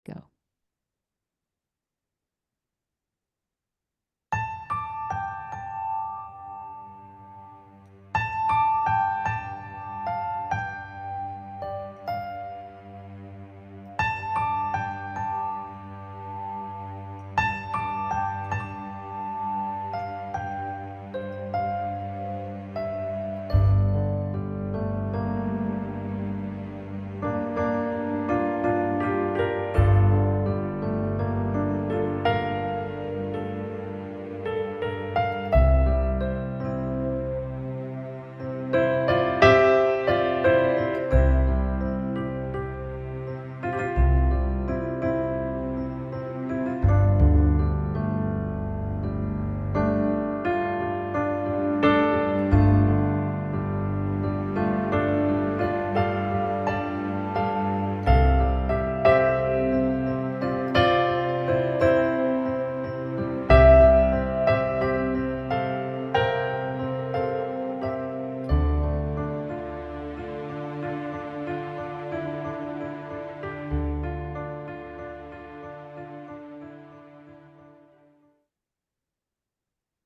Go.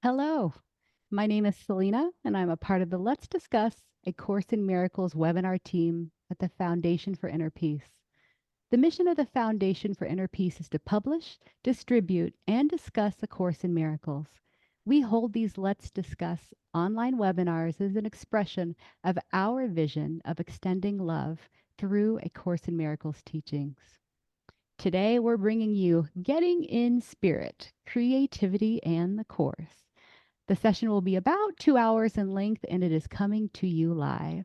Hello, my name is Selena, and I'm a part of the Let's Discuss A Course in Miracles webinar team at the Foundation for Inner Peace. The mission of the Foundation for Inner Peace is to publish, distribute, and discuss A Course in Miracles. We hold these Let's Discuss online webinars as an expression of our vision of extending love through A Course in Miracles teachings. Today, we're bringing you Getting in Spirit, Creativity, and the Course. The session will be about 2 hours in length, and it is coming to you live.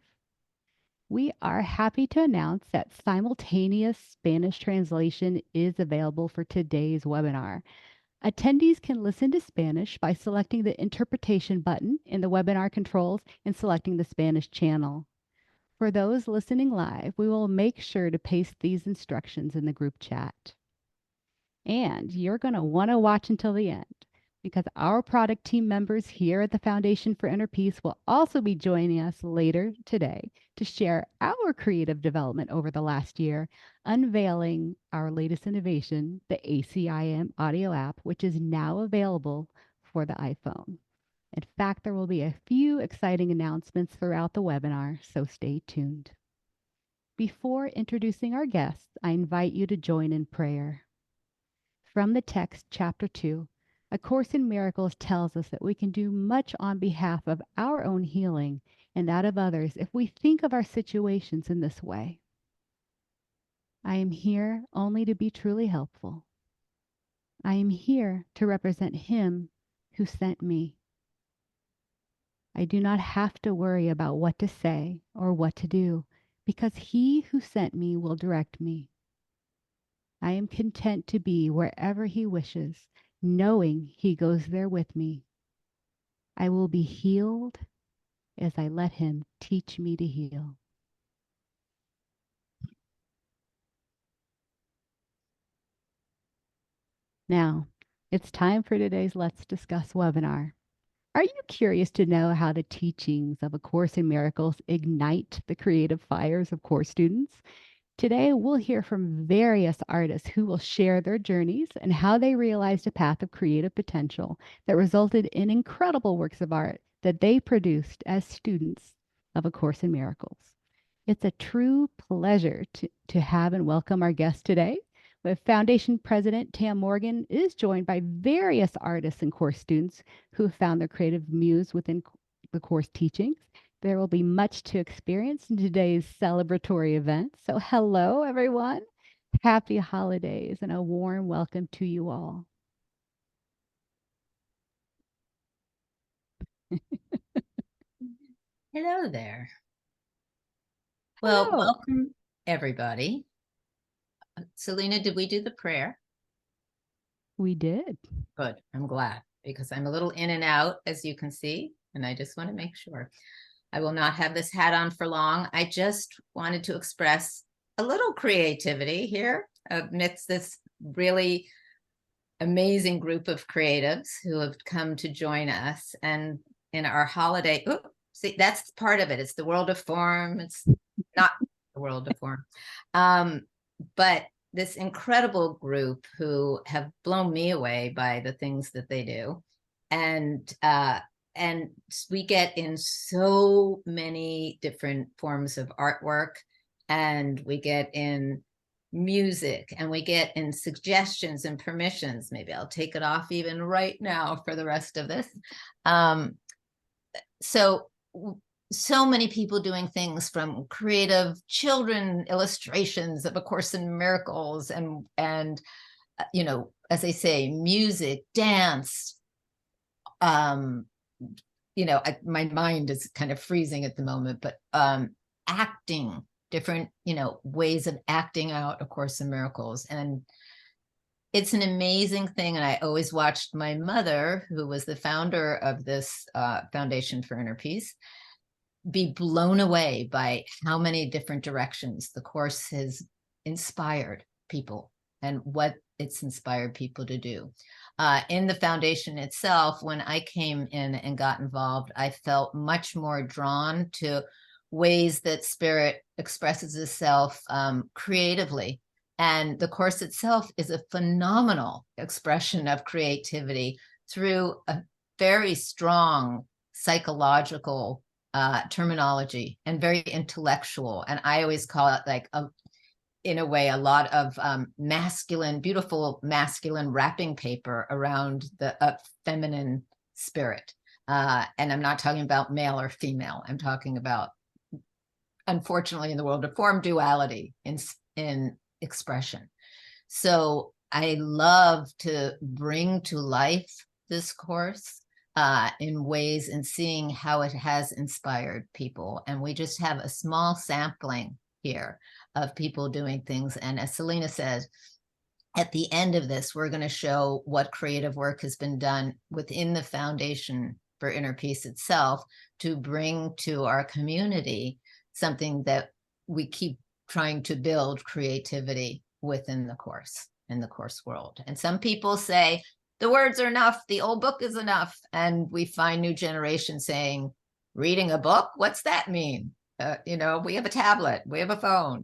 We are happy to announce that simultaneous Spanish translation is available for today's webinar. Attendees can listen to Spanish by selecting the interpretation button in the webinar controls and selecting the Spanish channel. For those listening live, we will make sure to paste these instructions in the group chat. And you're going to want to watch until the end, because our product team members here at the Foundation for Inner Peace will also be joining us later today to share our creative development over the last year, unveiling our latest innovation, the ACIM audio app, which is now available for the iPhone. In fact, there will be a few exciting announcements throughout the webinar, so stay tuned. Before introducing our guests, I invite you to join in prayer. From the text, chapter 2, A Course in Miracles tells us that we can do much on behalf of our own healing and that of others if we think of our situations in this way. I am here only to be truly helpful. I am here to represent Him who sent me. I do not have to worry about what to say or what to do, because He who sent me will direct me. I am content to be wherever He wishes, knowing He goes there with me. I will be healed as I let Him teach me to heal. Now, it's time for today's Let's Discuss webinar. Are you curious to know how the teachings of A Course in Miracles ignite the creative fires of course students? Today, we'll hear from various artists who will share their journeys and how they realized a path of creative potential that resulted in incredible works of art that they produced as students of A Course in Miracles. It's a true pleasure to have and welcome our guest today. With Foundation President Tamara Morgan is joined by various artists and course students who have found their creative muse within the course teachings. There will be much to experience in today's celebratory event. So hello, everyone. Happy holidays and a warm welcome to you all. Hello there. Well, Hello. welcome everybody. Selena, did we do the prayer? We did. Good. I'm glad, because I'm a little in and out, as you can see, and I just want to make sure. I will not have this hat on for long. I just wanted to express a little creativity here amidst this really amazing group of creatives who have come to join us. And in our holiday, see, that's part of it. It's the world of form. It's not the world of form. But this incredible group who have blown me away by the things that they do. And we get in so many different forms of artwork, and we get in music, and we get in suggestions and permissions. Maybe I'll take it off even right now for the rest of this. So many people doing things, from creative children illustrations of A Course in Miracles, and you know, as I say, music, dance. You know, my mind is kind of freezing at the moment, but acting, different, you know, ways of acting out A Course in Miracles. And it's an amazing thing. And I always watched my mother, who was the founder of this Foundation for Inner Peace, be blown away by how many different directions the Course has inspired people and what it's inspired people to do. In the foundation itself, when I came in and got involved, I felt much more drawn to ways that spirit expresses itself creatively. And the Course itself is a phenomenal expression of creativity through a very strong psychological terminology, and very intellectual. And I always call it, like, in a way, a lot of masculine, beautiful masculine wrapping paper around the feminine spirit. And I'm not talking about male or female. I'm talking about, unfortunately, in the world of form, duality in expression. So I love to bring to life this Course in ways, and seeing how it has inspired people. And we just have a small sampling here of people doing things. And as Selena said, at the end of this, we're going to show what creative work has been done within the Foundation for Inner Peace itself to bring to our community something that we keep trying to build: creativity within the Course, in the Course world. And some people say, the words are enough, the old book is enough. And we find new generations saying, reading a book, what's that mean? You know, we have a tablet, we have a phone.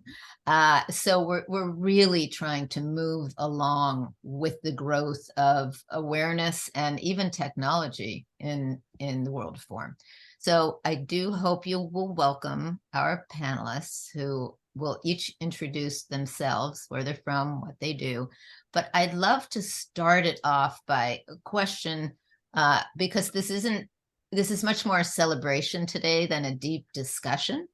So we're really trying to move along with the growth of awareness and even technology in the world of form. So I do hope you will welcome our panelists, who will each introduce themselves, where they're from, what they do. But I'd love to start it off by a question, because this is much more a celebration today than a deep discussion.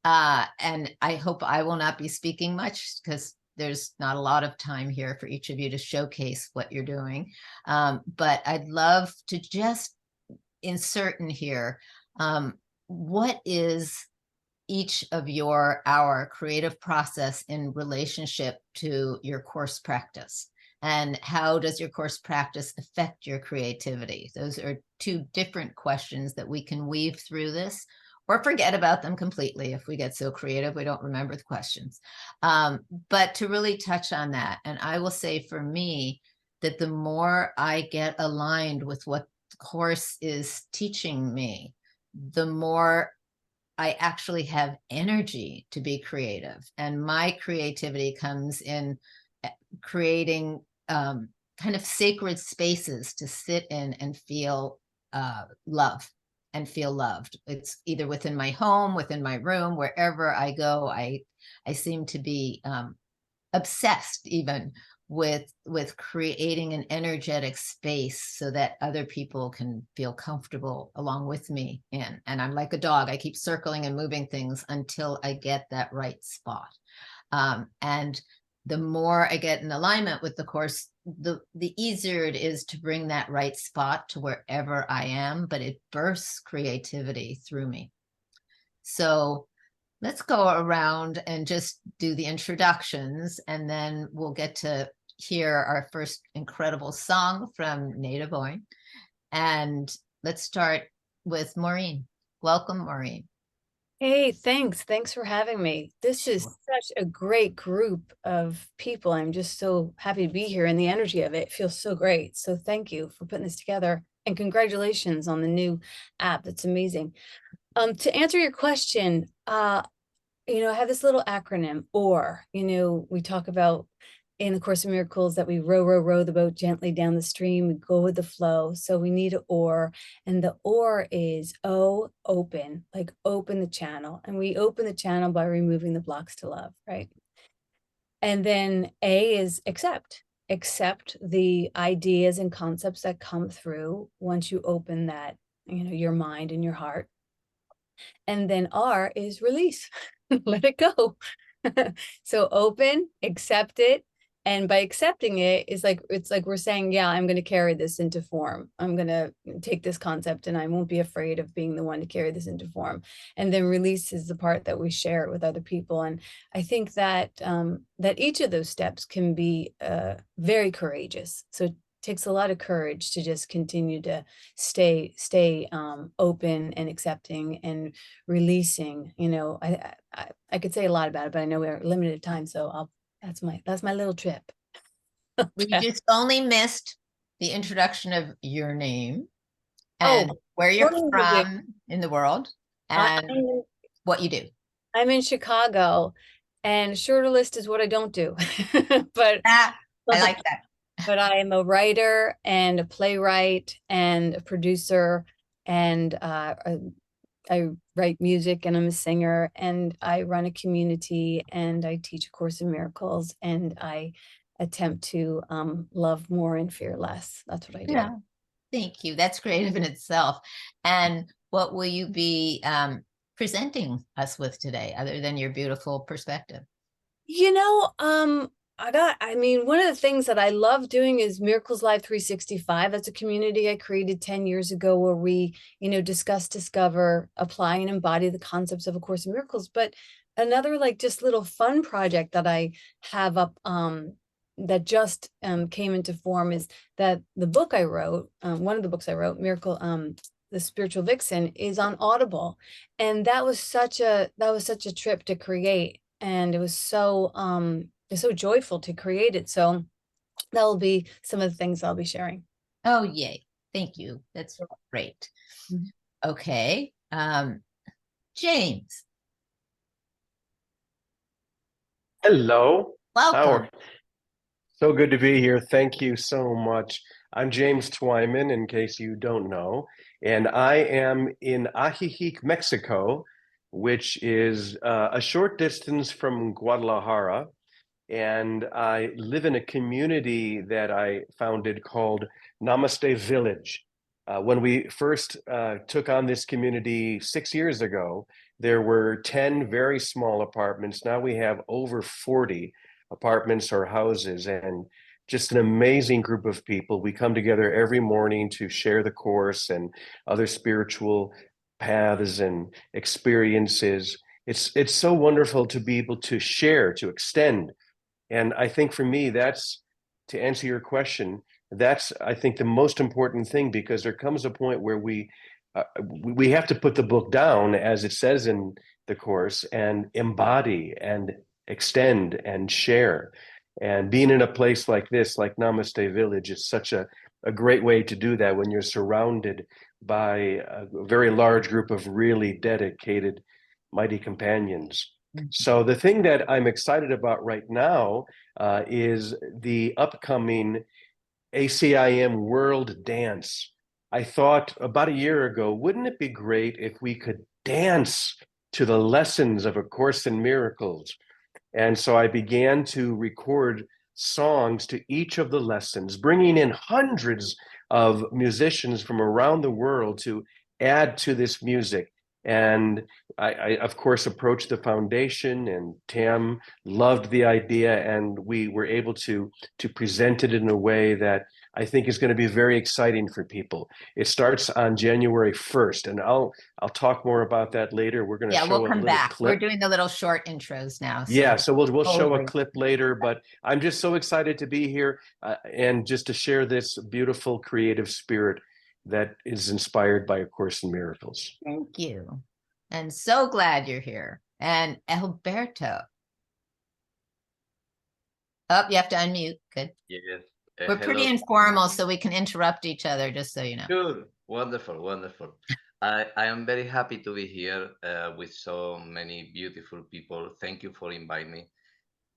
And I hope I will not be speaking much, because there's not a lot of time here for each of you to showcase what you're doing. But I'd love to just insert in here, what is each of our creative process in relationship to your Course practice? And how does your Course practice affect your creativity? Those are two different questions that we can weave through this, or forget about them completely. If we get so creative, we don't remember the questions. But to really touch on that, and I will say for me, that the more I get aligned with what the Course is teaching me, the more I actually have energy to be creative. And my creativity comes in creating kind of sacred spaces to sit in and feel love and feel loved. It's either within my home, within my room, wherever I go. I seem to be obsessed even with creating an energetic space so that other people can feel comfortable along with me in. And I'm like a dog. I keep circling and moving things until I get that right spot. And the more I get in alignment with the Course, the easier it is to bring that right spot to wherever I am, but it bursts creativity through me. So let's go around and just do the introductions, and then we'll get to hear our first incredible song from Neda Boin. And let's start with Maureen. Welcome, Maureen. Hey, thanks. Thanks for having me. This is such a great group of people. I'm just so happy to be here, and the energy of it feels so great. So thank you for putting this together, and congratulations on the new app. That's amazing. To answer your question, I have this little acronym, OR. We talk about in the Course in Miracles that we row the boat gently down the stream. We go with the flow. So we need an oar, and the oar is O, open, like open the channel. And we open the channel by removing the blocks to love, right? And then A is accept. Accept the ideas and concepts that come through once you open that, your mind and your heart. And then R is release. Let it go. So open, accept it. And by accepting it, it's like we're saying, yeah, I'm going to carry this into form. I'm going to take this concept and I won't be afraid of being the one to carry this into form. And then release is the part that we share with other people. And I think that that each of those steps can be very courageous. So it takes a lot of courage to just continue to stay open and accepting and releasing. I could say a lot about it, but I know we're limited time, so that's my little trip. We just only missed the introduction of your name and where you're from in the world and what you do. I'm in Chicago, and shortlist is what I don't do. But I like that. But I am a writer and a playwright and a producer, and I write music, and I'm a singer, and I run a community, and I teach A Course in Miracles, and I attempt to love more and fear less. That's what I do. Yeah. Thank you. That's creative in itself. And what will you be presenting us with today, other than your beautiful perspective? One of the things that I love doing is Miracles Live 365. That's a community I created 10 years ago where we, discuss, discover, apply, and embody the concepts of A Course in Miracles. But another just little fun project that I have up that just came into form is that the book I wrote, one of the books I wrote, Miracle, The Spiritual Vixen, is on Audible. And that was such a trip to create. And it was so joyful to create it. So that will be some of the things I'll be sharing. Oh, yay. Thank you. That's great. Okay. James. Hello. Welcome. So good to be here. Thank you so much. I'm James Twyman, in case you don't know, and I am in Ajijic, Mexico, which is a short distance from Guadalajara. And I live in a community that I founded called Namaste Village. When we first took on this community 6 years ago, there were 10 very small apartments. Now we have over 40 apartments or houses, and just an amazing group of people. We come together every morning to share the Course and other spiritual paths and experiences. It's so wonderful to be able to share, to extend. And I think for me, that's, to answer your question, that's, I think, the most important thing, because there comes a point where we have to put the book down, as it says in the Course, and embody and extend and share. And being in a place like this, like Namaste Village, is such a great way to do that when you're surrounded by a very large group of really dedicated, mighty companions. So the thing that I'm excited about right now is the upcoming ACIM World Dance. I thought about a year ago, wouldn't it be great if we could dance to the lessons of A Course in Miracles? And so I began to record songs to each of the lessons, bringing in hundreds of musicians from around the world to add to this music. And I of course, approached the foundation, and Tam loved the idea, and we were able to present it in a way that I think is going to be very exciting for people. It starts on January 1st, and I'll talk more about that later. We're going to show we'll come back. clip. We're doing the little short intros now. So we'll show a clip later, but I'm just so excited to be here and just to share this beautiful creative spirit that is inspired by A Course in Miracles. Thank you. And so glad you're here. And Alberto. Oh, you have to unmute. Good. Yes. We're pretty informal, so we can interrupt each other, just so you know. Good. Wonderful. Wonderful. I am very happy to be here with so many beautiful people. Thank you for inviting me.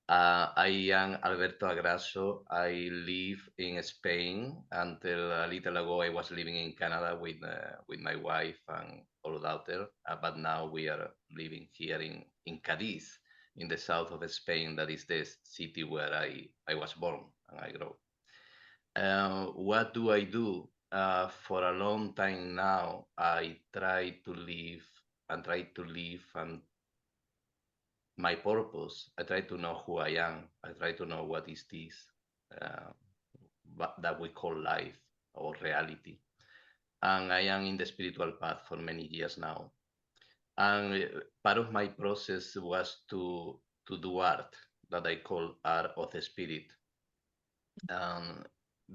I am Alberto Agraso. I live in Spain. Until a little ago, I was living in Canada with my wife and our daughter. But now we are living here in Cadiz, in the south of Spain. That is the city where I was born and I grew. What do I do? For a long time now, I try to live and my purpose. I try to know who I am. I try to know what is this uh, that we call life or reality. And I am in the spiritual path for many years now. And part of my process was to do art that I call art of the spirit.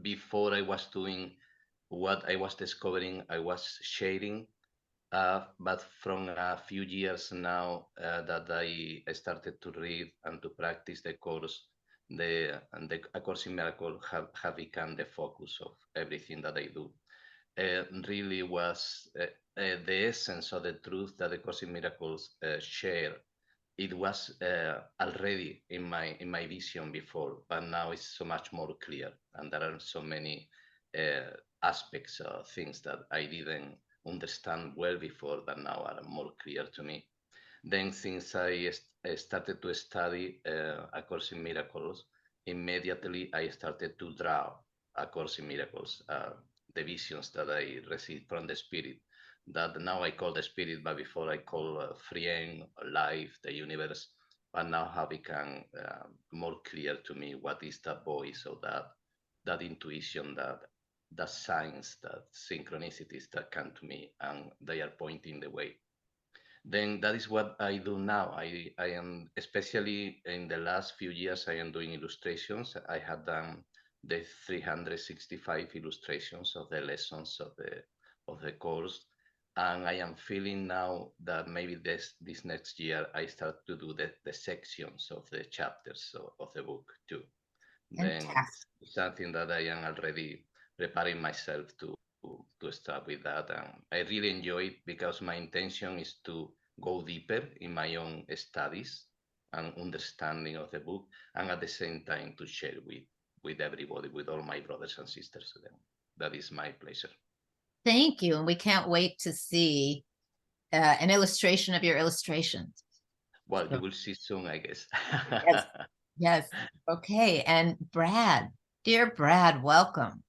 Before I was doing what I was discovering, I was sharing. But from a few years now that I started to read and to practice the course, A Course in Miracles have become the focus of everything that I do. Really was the essence of the truth that the Course in Miracles share. It was already in my vision before, but now it's so much more clear, and there are so many aspects of things that I didn't understand well before that now are more clear to me. Then, since I started to study A Course in Miracles, immediately I started to draw A Course in Miracles, the visions that I received from the Spirit, that now I call the Spirit, but before I call Friend, life, the universe, but now have become more clear to me what is that voice or that intuition, that signs, that synchronicities that come to me, and they are pointing the way. Then that is what I do now. I am, especially in the last few years, I am doing illustrations. I have done the 365 illustrations of the lessons of the course. And I am feeling now that maybe this next year I start to do the sections of the chapters of the book too. Then it's something that I am already preparing myself to start with that. And I really enjoy it because my intention is to go deeper in my own studies and understanding of the book, and at the same time to share with everybody, with all my brothers and sisters. That is my pleasure. Thank you. And we can't wait to see an illustration of your illustrations. Well, you will see soon, I guess. Yes. Yes. Okay. And Brad, dear Brad, welcome.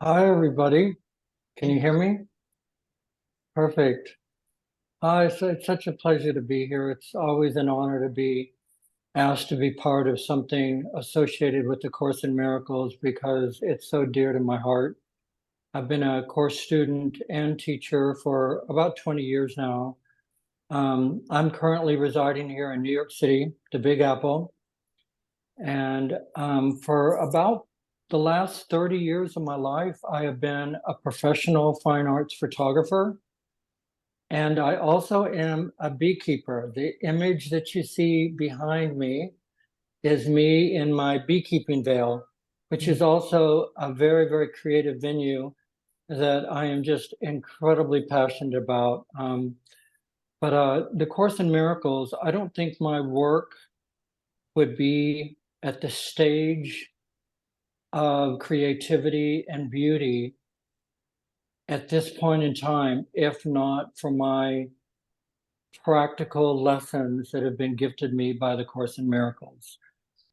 Hi, everybody. Can you hear me? Perfect. It's such a pleasure to be here. It's always an honor to be asked to be part of something associated with the Course in Miracles because it's so dear to my heart. I've been a course student and teacher for about 20 years now. I'm currently residing here in New York City, the Big Apple. And for about the last 30 years of my life, I have been a professional fine arts photographer. And I also am a beekeeper. The image that you see behind me is me in my beekeeping veil, which is also a very, very creative venue that I am just incredibly passionate about. But the Course in Miracles, I don't think my work would be at the stage of creativity and beauty at this point in time, if not for my practical lessons that have been gifted me by the Course in Miracles.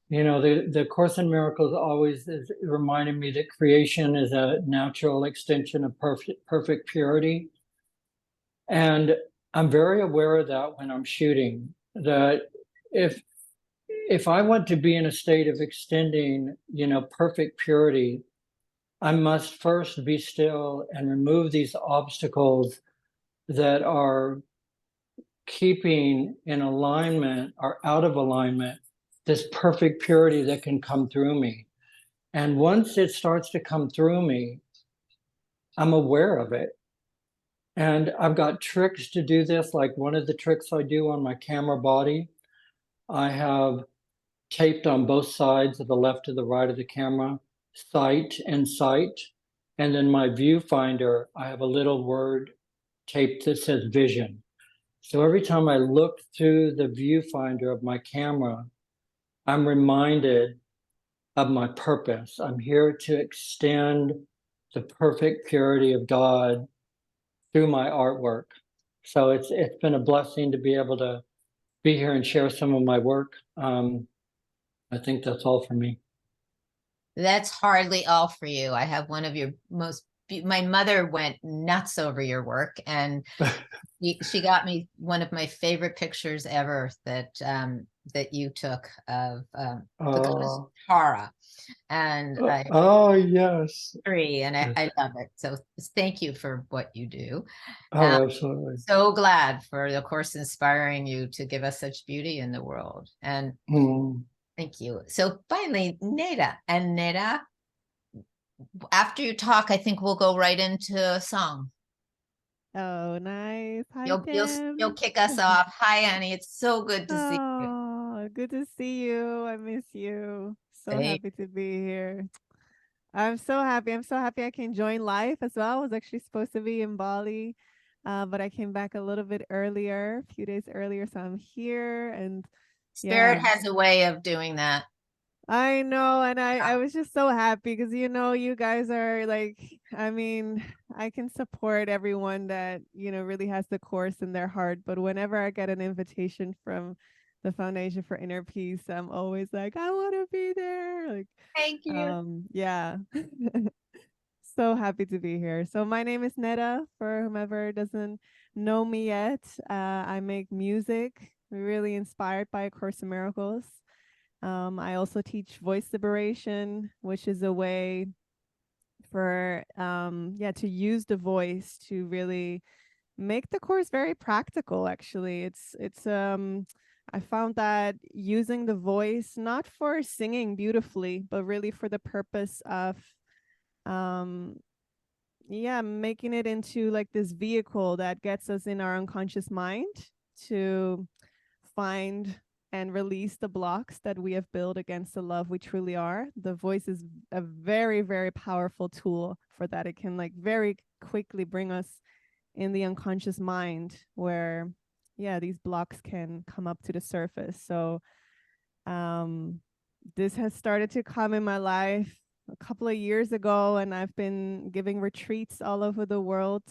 You know, the Course in Miracles always is reminding me that creation is a natural extension of perfect purity. And I'm very aware of that when I'm shooting, that if I want to be in a state of extending, perfect purity, I must first be still and remove these obstacles that are keeping in alignment or out of alignment this perfect purity that can come through me. And once it starts to come through me, I'm aware of it. And I've got tricks to do this. Like one of the tricks I do on my camera body, I have taped on both sides of the left and the right of the camera, sight and sight. And then my viewfinder, I have a little word taped that says vision. So every time I look through the viewfinder of my camera, I'm reminded of my purpose. I'm here to extend the perfect purity of God through my artwork. So it's been a blessing to be able to be here and share some of my work. I think that's all for me. That's hardly all for you. I have one of your my mother went nuts over your work, and she got me one of my favorite pictures ever that that you took of the goddess Tara. And Yes. I love it. So thank you for what you do. Absolutely. So glad for, of course, inspiring you to give us such beauty in the world. And thank you. So finally, Neda. And Neda, after you talk, I think we'll go right into a song. Oh, nice. Hi, You'll kick us off. Hi, Annie. It's so good to see you. Oh, good to see you. I miss you. So happy to be here. I'm so happy. I'm so happy I can join live as well. I was actually supposed to be in Bali, but I came back a little bit earlier, a few days earlier. So I'm here, and Spirit has a way of doing that. I know, and I was just so happy because you guys are like, I mean, I can support everyone that really has the course in their heart, but whenever I get an invitation from the Foundation for Inner Peace, I'm always like, I want to be there. Like, thank you. Yeah. So happy to be here. So my name is Neda, for whomever doesn't know me yet. I make music, really inspired by A Course in Miracles. I also teach voice liberation, which is a way for to use the voice to really make the course very practical. Actually, it's I found that using the voice not for singing beautifully, but really for the purpose of making it into like this vehicle that gets us in our unconscious mind to find and release the blocks that we have built against the love we truly are. The voice is a very, very powerful tool for that. It can like very quickly bring us in the unconscious mind where, these blocks can come up to the surface. So this has started to come in my life a couple of years ago, and I've been giving retreats all over the world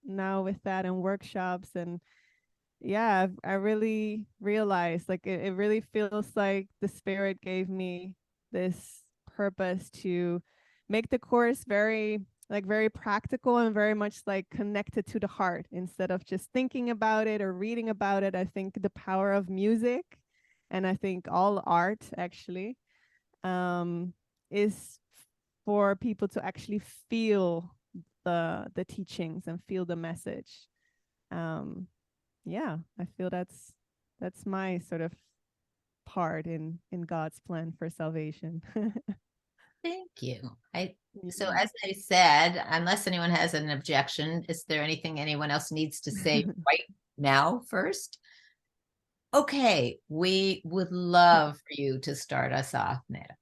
now with that and workshops. And I really realized like it really feels like the Spirit gave me this purpose to make the course very practical and very much like connected to the heart instead of just thinking about it or reading about it. I think the power of music, and I think all art actually, is for people to actually feel the teachings and feel the message. I feel that's my sort of part in God's plan for salvation. Thank you. So as I said, unless anyone has an objection, is there anything anyone else needs to say right now first? Okay, we would love for you to start us off, Neda.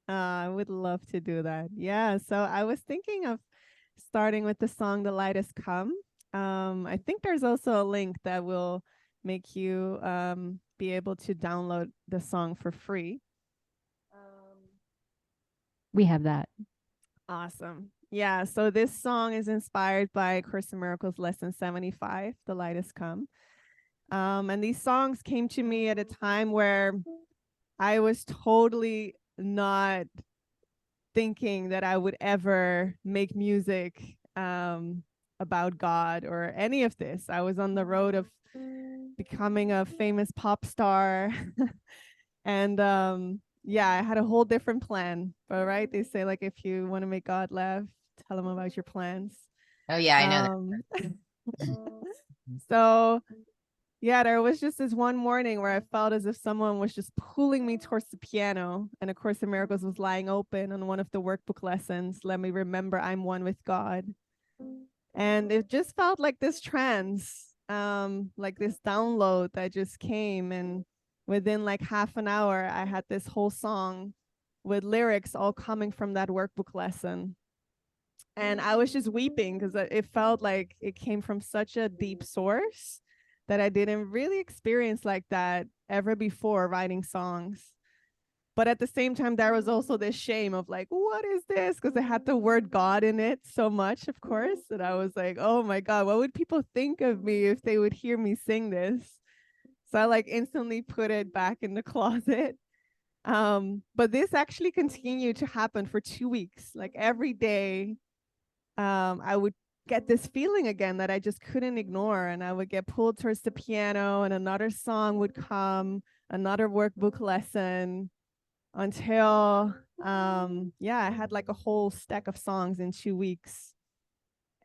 I would love to do that. Yeah, so I was thinking of starting with the song "The Light Has Come." I think there's also a link that will make you be able to download the song for free. We have that. Awesome. Yeah, so this song is inspired by Course in Miracles lesson 75, "The Light Has Come." And these songs came to me at a time where I was totally not thinking that I would ever make music about God or any of this. I was on the road of becoming a famous pop star. And I had a whole different plan. But right, they say like if you want to make God laugh, tell him about your plans. Oh yeah, I know that. So there was just this one morning where I felt as if someone was just pulling me towards the piano, and A Course in Miracles was lying open on one of the workbook lessons. Let me remember I'm one with God. And it just felt like this trance, like this download that just came. And within like half an hour, I had this whole song with lyrics all coming from that workbook lesson. And I was just weeping because it felt like it came from such a deep source that I didn't really experience like that ever before writing songs. But at the same time, there was also this shame of like, what is this? Because it had the word God in it so much, of course. And I was like, oh my God, what would people think of me if they would hear me sing this? So I like instantly put it back in the closet. But this actually continued to happen for 2 weeks. Like every day, I would get this feeling again that I just couldn't ignore. And I would get pulled towards the piano and another song would come, another workbook lesson, until yeah, I had like a whole stack of songs in 2 weeks.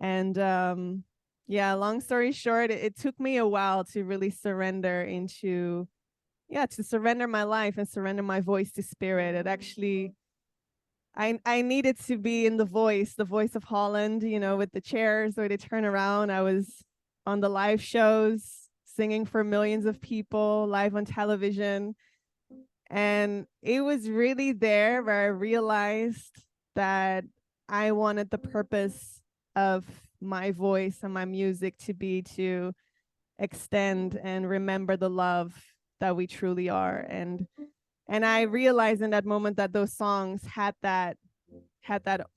And yeah, long story short, it took me a while to really surrender into, yeah, to surrender my life and surrender my voice to spirit. It actually, I needed to be in the voice of Holland, you know, with the chairs where they turn around. I was on the live shows singing for millions of people live on television. And it was really there where I realized that I wanted the purpose of my voice and my music to be to extend and remember the love that we truly are. And I realized in that moment that those songs had that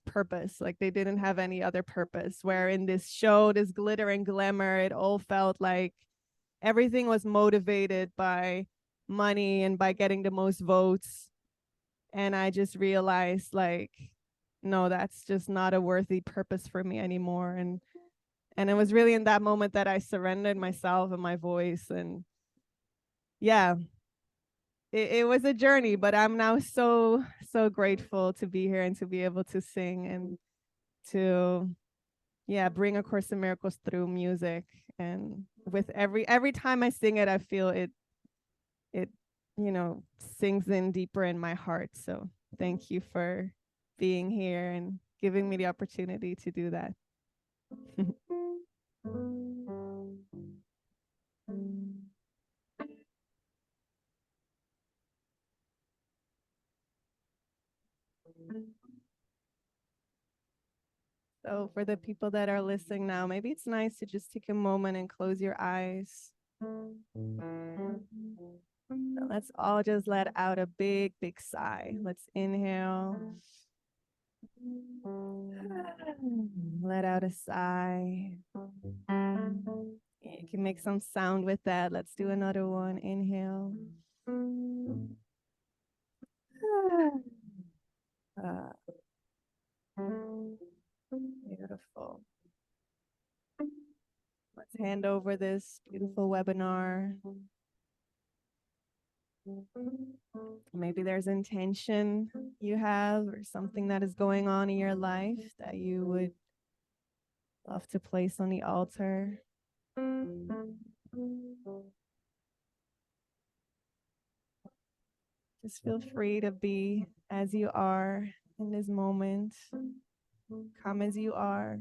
purpose. Like they didn't have any other purpose. Where in this show, this glitter and glamour, it all felt like everything was motivated by money and by getting the most votes. And I just realized like, no, that's just not a worthy purpose for me anymore. And it was really in that moment that I surrendered myself and my voice. And yeah, it was a journey, but I'm now so grateful to be here and to be able to sing and to, yeah, bring A Course in Miracles through music. And with every time I sing it, I feel it, you know, sinks in deeper in my heart. So thank you for being here and giving me the opportunity to do that. So for the people that are listening now, maybe it's nice to just take a moment and close your eyes. Let's all just let out a big, big sigh. Let's inhale. Let out a sigh. You can make some sound with that. Let's do another one. Inhale. Beautiful. Let's hand over this beautiful webinar. Maybe there's intention you have or something that is going on in your life that you would love to place on the altar. Just feel free to be as you are in this moment. Come as you are.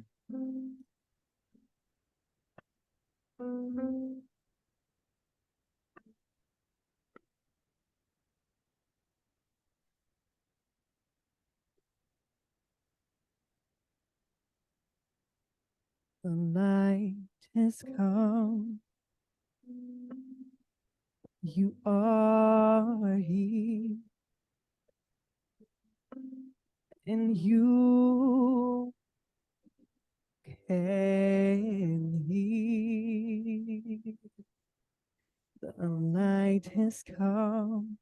The light has come. You are here. And you can hear. The light has come.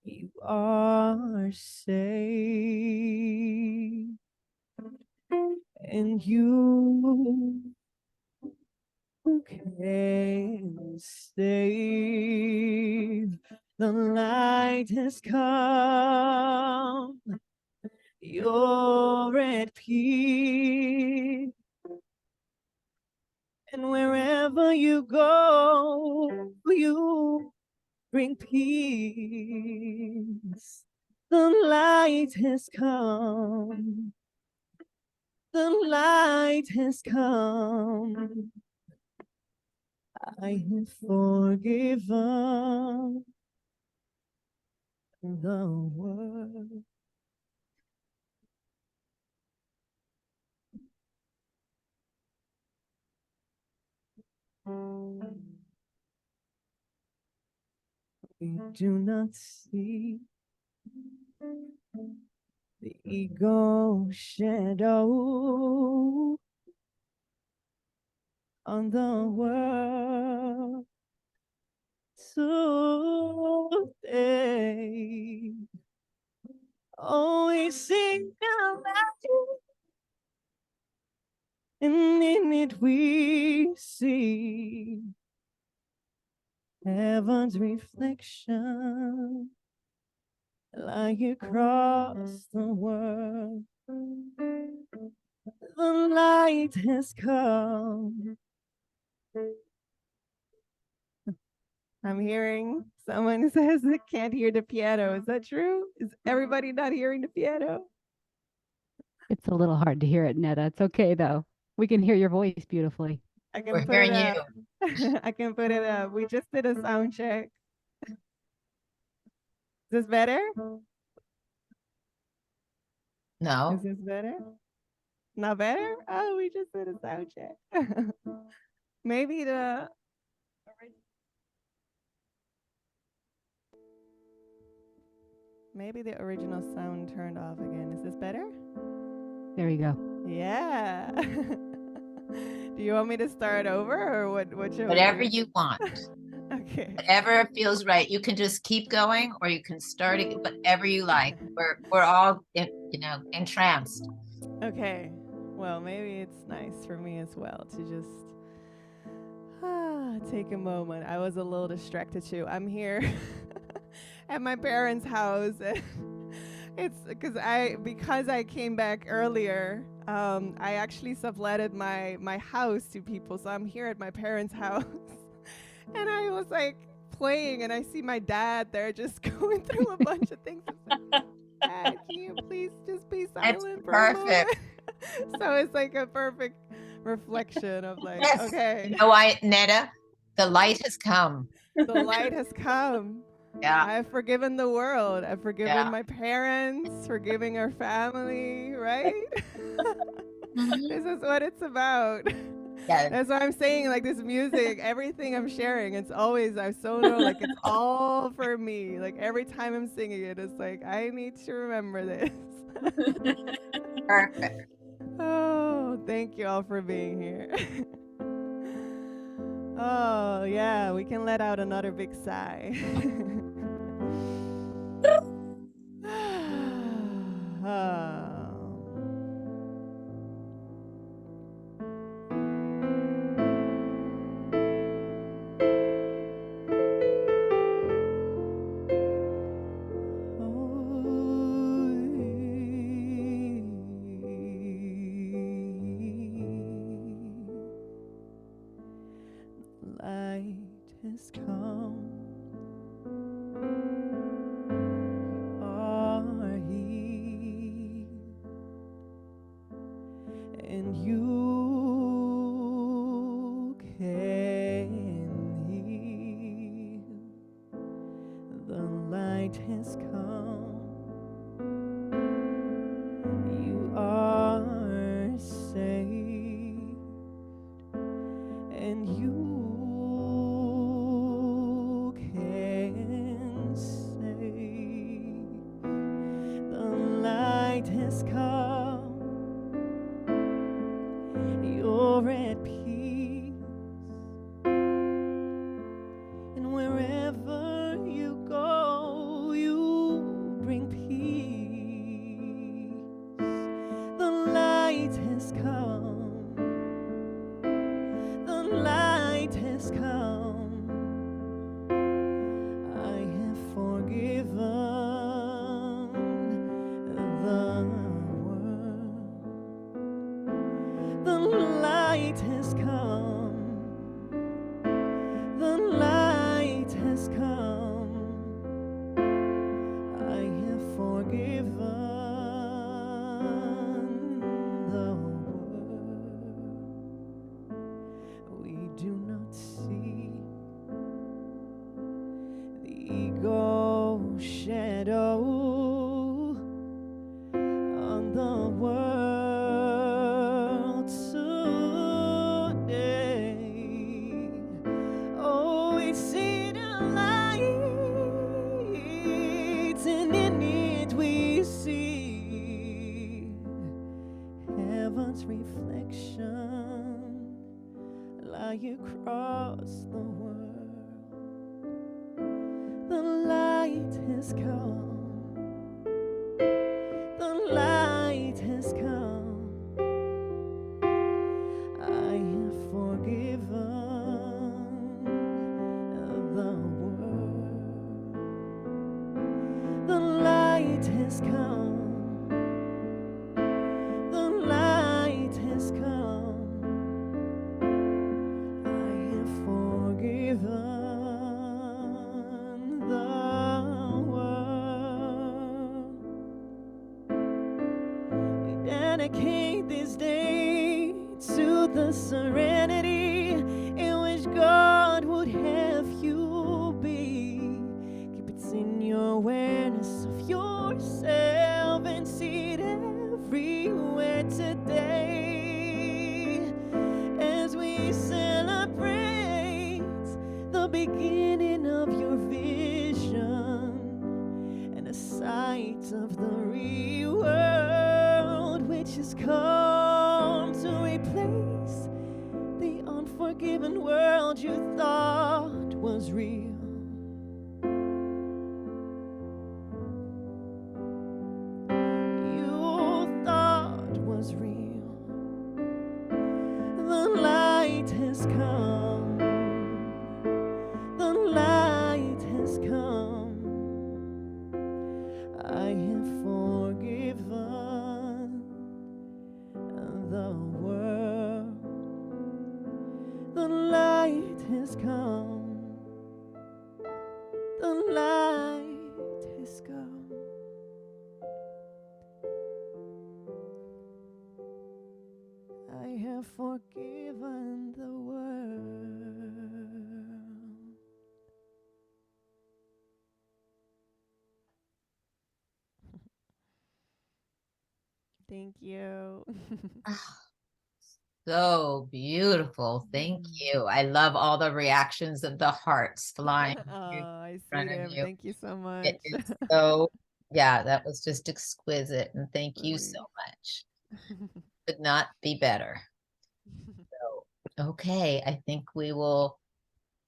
You are safe. And you can stay. The light has come. You're at peace. And wherever you go, you bring peace. The light has come. The light has come. I have forgiven the world. We do not see the ego shadow on the world today. Always sing about you, and in it we see heaven's reflection like across the world. The light has come. I'm hearing someone says they can't hear the piano. Is that true? Is everybody not hearing the piano? It's a little hard to hear it, Neda. It's okay though. We can hear your voice beautifully. I can We're put it hearing up. I can put it up. We just did a sound check. Is this better? No. Is this better? Not better? Oh, we just did a sound check. Maybe the original sound turned off again. Is this better? There you go. Yeah. Do you want me to start over or what should Whatever we do? you want. Okay. Whatever feels right. You can just keep going or you can start it, whatever you like. We're all entranced. Okay. Well, maybe it's nice for me as well to just take a moment. I was a little distracted too. I'm here at my parents' house. It's because I came back earlier. I actually subletted my house to people, so I'm here at my parents' house, and I was like playing, and I see my dad there just going through a bunch of things. It's like, Dad, can you please just be silent for a moment? So it's like a perfect reflection of like, Yes. okay. You know why, Neda? The light has come. The light has come. Yeah. I've forgiven the world. I've forgiven my parents, forgiving our family, right? This is what it's about. Yeah. That's why I'm saying, like, this music, everything I'm sharing, it's always, I so know, like, it's all for me. Like, every time I'm singing it, it's like, I need to remember this. Perfect. Oh, thank you all for being here. Oh, yeah, we can let out another big sigh. Light has come. You are here, and you can heal. The light has come. You are saved, and you can save. The light has come. You're at peace, and wherever you go, you bring peace. The light has come. The light has come. I have forgiven the world. The light has come. The light has come. I have forgiven the world. We do not see the ego shadow on the world today. across the world. The light has come. The light has come. I have forgiven the world. The light has come. The light has come. I have forgiven the world. We dedicate this day to the serenity in which God would have you be. Keep it in your awareness of yourself and see it everywhere today as we celebrate the beginning of your vision and the sight of the real world which has come to replace the unforgiven world you thought was real. You thought was real. The light has come. The light has come. I have forgiven the world. The light has come. The light has come. I have forgiven the world. Thank you. So beautiful. Thank you. I love all the reactions of the hearts flying Oh, in I see front of them. you. Thank you so much. It is so, yeah, that was just exquisite. And thank you so much. Could not be better. So, okay, I think we will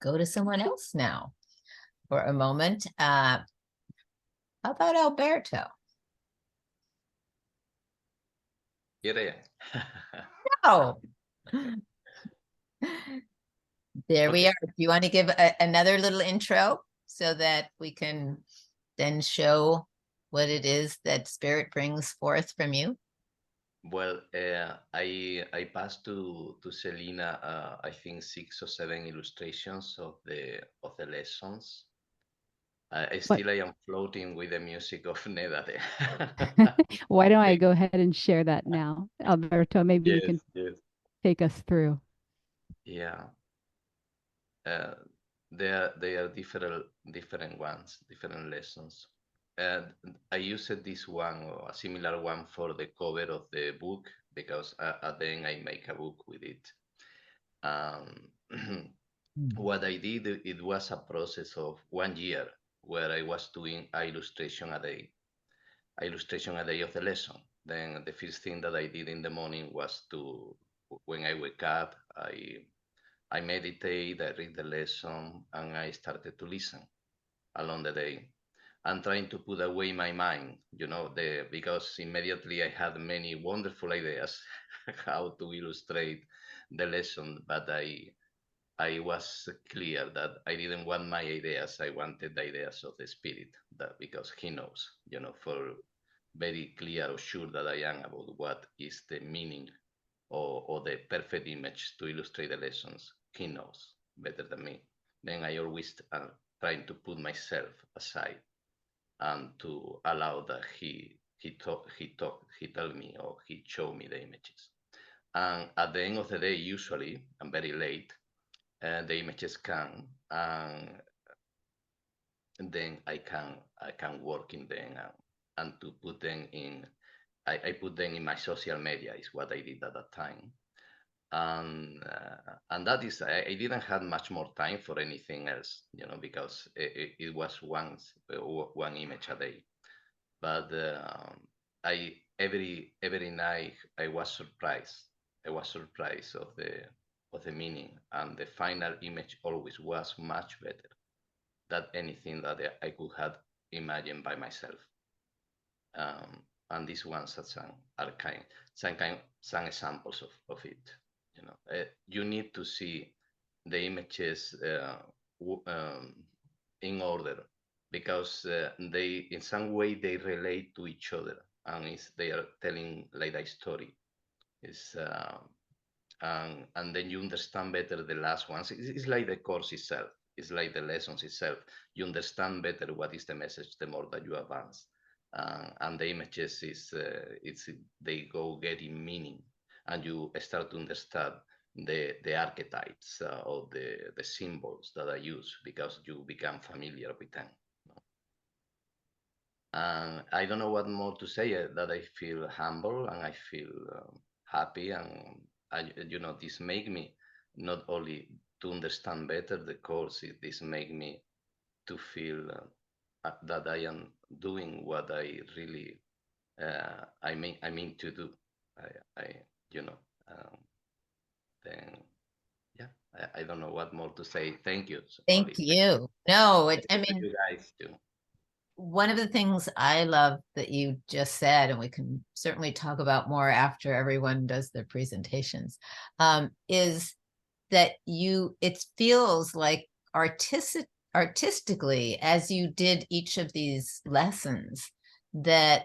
go to someone else now for a moment. How about Alberto? Here I am. Oh, there we Okay. are. Do you want to give another little intro so that we can then show what it is that Spirit brings forth from you? Well, I passed to Selena, I think 6 or 7 illustrations of the lessons. I still I am floating with the music of Neda there. Why don't I go ahead and share that now? Alberto, maybe you can Yes. take us through. Yeah. They are different ones, different lessons. And I used this one or a similar one for the cover of the book because then I make a book with it. What I did, it was a process of 1 year where I was doing an illustration a day of the lesson. Then the first thing that I did in the morning was when I wake up, I meditate, I read the lesson, and I started to listen along the day and trying to put away my mind, because immediately I had many wonderful ideas how to illustrate the lesson, but I was clear that I didn't want my ideas. I wanted the ideas of the Spirit, that because He knows, for very clear or sure that I am about what is the meaning or the perfect image to illustrate the lessons. He knows better than me. Then I always trying to put myself aside and to allow that he tell me or he show me the images. And at the end of the day, usually I'm very late, the images come, and then I can work in them and to put them in. I put them in my social media is what I did at that time, and that is I didn't have much more time for anything else, because it was one image a day. But every night I was surprised. I was surprised of of the meaning, and the final image always was much better than anything that I could have imagined by myself. And these ones are some examples of it. You know, you need to see the images in order, because they, in some way, they relate to each other, and they are telling like a story. And then you understand better the last ones. It's like the course itself. It's like the lessons itself. You understand better what is the message the more that you advance. And the images they go getting meaning, and you start to understand the archetypes or the symbols that I use, because you become familiar with them. And I don't know what more to say, that I feel humble and I feel happy, and this make me not only to understand better the course, this make me to feel that I am doing what I really I mean to do. Then yeah, I don't know what more to say. Thank you. Thank you. No, I mean, you guys too. One of the things I love that you just said, and we can certainly talk about more after everyone does their presentations, is that it feels like artistically, as you did each of these lessons, that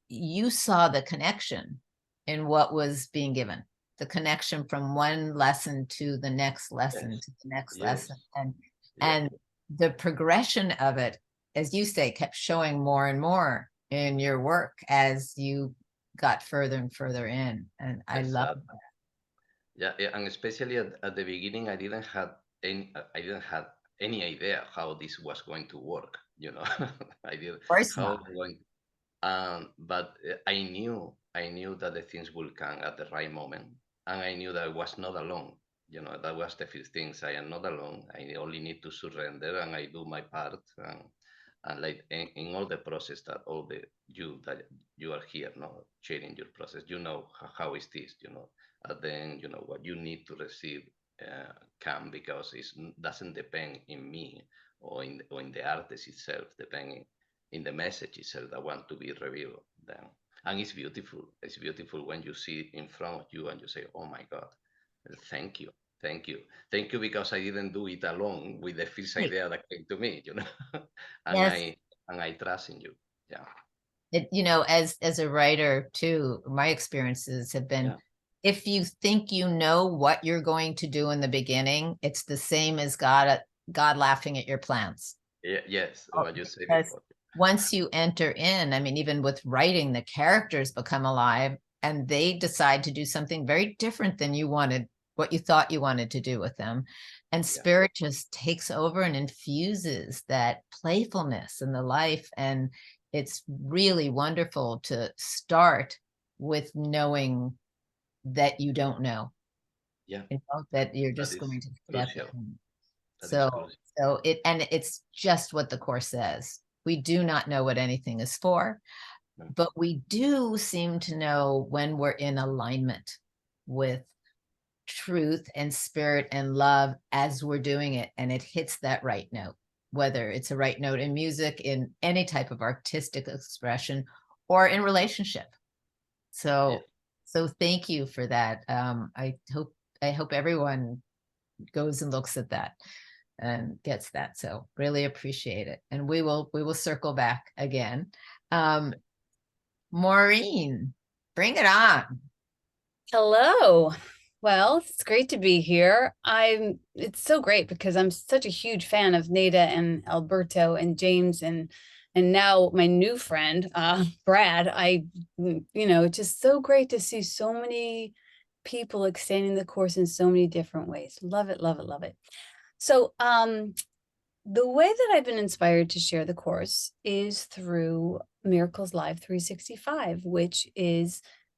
you saw the connection in what was being given, the connection from one lesson to the next lesson, Yes. to the next Yes. lesson. And the progression of it, as you say, kept showing more and more in your work as you got further and further in. And I love that. Yeah, and especially at the beginning, I didn't have any idea how this was going to work. I did how going. But I knew that the things will come at the right moment, and I knew that I was not alone. That was the first things. I am not alone. I only need to surrender, and I do my part. And like in all the process that that you are here, sharing your process. How is this? And then what you need to receive come, because it doesn't depend in me or in the artist itself, depending in the message itself that want to be revealed then. And it's beautiful. It's beautiful when you see it in front of you and you say, oh my God, thank you. Because I didn't do it alone with the first idea that came to me, and yes. I trust in you. Yeah. As a writer too, my experiences have been, if you think you know what you're going to do in the beginning, it's the same as God laughing at your plans. Yes, what you said before. Once you enter in, I mean, even with writing, the characters become alive and they decide to do something very different than what you thought you wanted to do with them. And spirit just takes over and infuses that playfulness in the life. And it's really wonderful to start with knowing that you don't know. Yeah. That you're just going to crucial. So it's just what the course says. We do not know what anything is for, but we do seem to know when we're in alignment with truth and spirit and love as we're doing it, and it hits that right note, whether it's a right note in music, in any type of artistic expression, or in relationship. So thank you for that. I hope everyone goes and looks at that and gets that. So really appreciate it. And we will circle back again. Maureen, bring it on. Hello. Well, it's great to be here. It's so great because I'm such a huge fan of Neda and Alberto and James and now my new friend, Brad. It's just so great to see so many people extending the course in so many different ways. Love it, love it, love it. So, the way that I've been inspired to share the course is through Miracles Live 365, which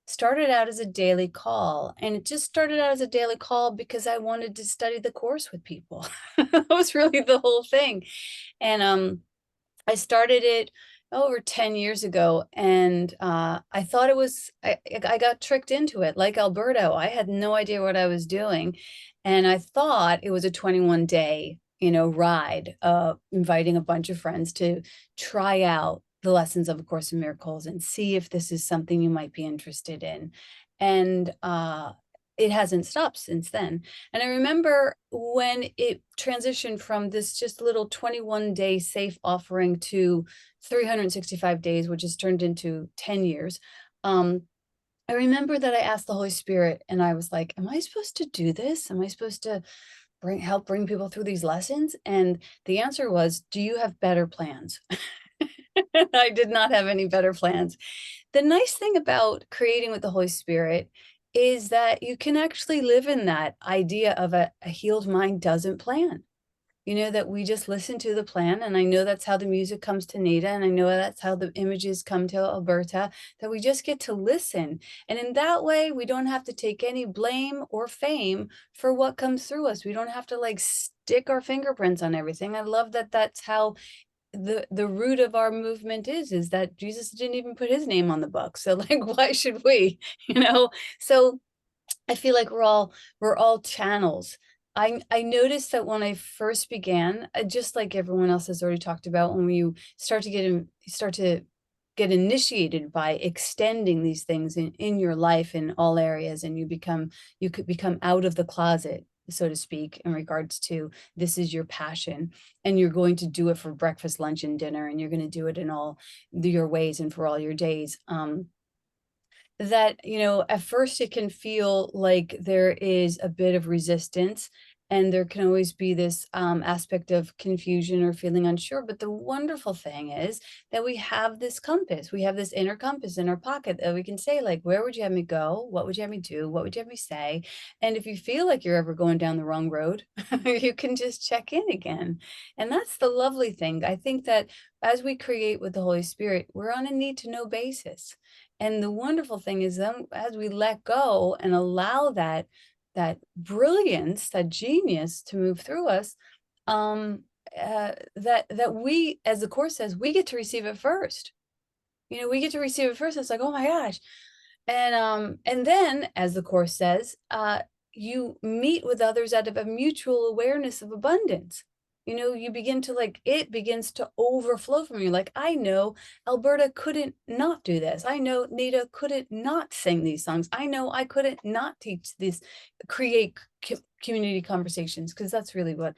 started out as a daily call. And it just started out as a daily call because I wanted to study the course with people. That was really the whole thing. And I started it over 10 years ago, and I thought it was, I got tricked into it like Alberto. I had no idea what I was doing, and I thought it was a 21-day, ride, inviting a bunch of friends to try out the lessons of A Course in Miracles and see if this is something you might be interested in. And it hasn't stopped since then. And I remember when it transitioned from this just little 21-day safe offering to 365 days, which has turned into 10 years. I remember that I asked the Holy Spirit, and I was like, am I supposed to do this? Am I supposed to help bring people through these lessons? And the answer was, do you have better plans? I did not have any better plans. The nice thing about creating with the Holy Spirit is that you can actually live in that idea of a healed mind doesn't plan. That we just listen to the plan. And I know that's how the music comes to Neda. And I know that's how the images come to Alberta, that we just get to listen. And in that way, we don't have to take any blame or fame for what comes through us. We don't have to like stick our fingerprints on everything. I love that that's how the root of our movement is that Jesus didn't even put his name on the book. So like, why should we, So I feel like we're all channels. I noticed that when I first began, just like everyone else has already talked about, when you start to get initiated by extending these things in your life in all areas, and you could become out of the closet, so to speak, in regards to this is your passion, and you're going to do it for breakfast, lunch, and dinner, and you're going to do it in all your ways and for all your days. That, at first it can feel like there is a bit of resistance, and there can always be this aspect of confusion or feeling unsure. But the wonderful thing is that we have this compass. We have this inner compass in our pocket that we can say, like, where would you have me go? What would you have me do? What would you have me say? And if you feel like you're ever going down the wrong road, you can just check in again. And that's the lovely thing. I think that as we create with the Holy Spirit, we're on a need to know basis. And the wonderful thing is then as we let go and allow that brilliance, that genius to move through us, that we, as the Course says, we get to receive it first. We get to receive it first. It's like, oh my gosh. And then, as the Course says, you meet with others out of a mutual awareness of abundance. You begin to it begins to overflow from you. Like, I know Alberta couldn't not do this. I know Neda couldn't not sing these songs. I know I couldn't not teach this, create community conversations, because that's really what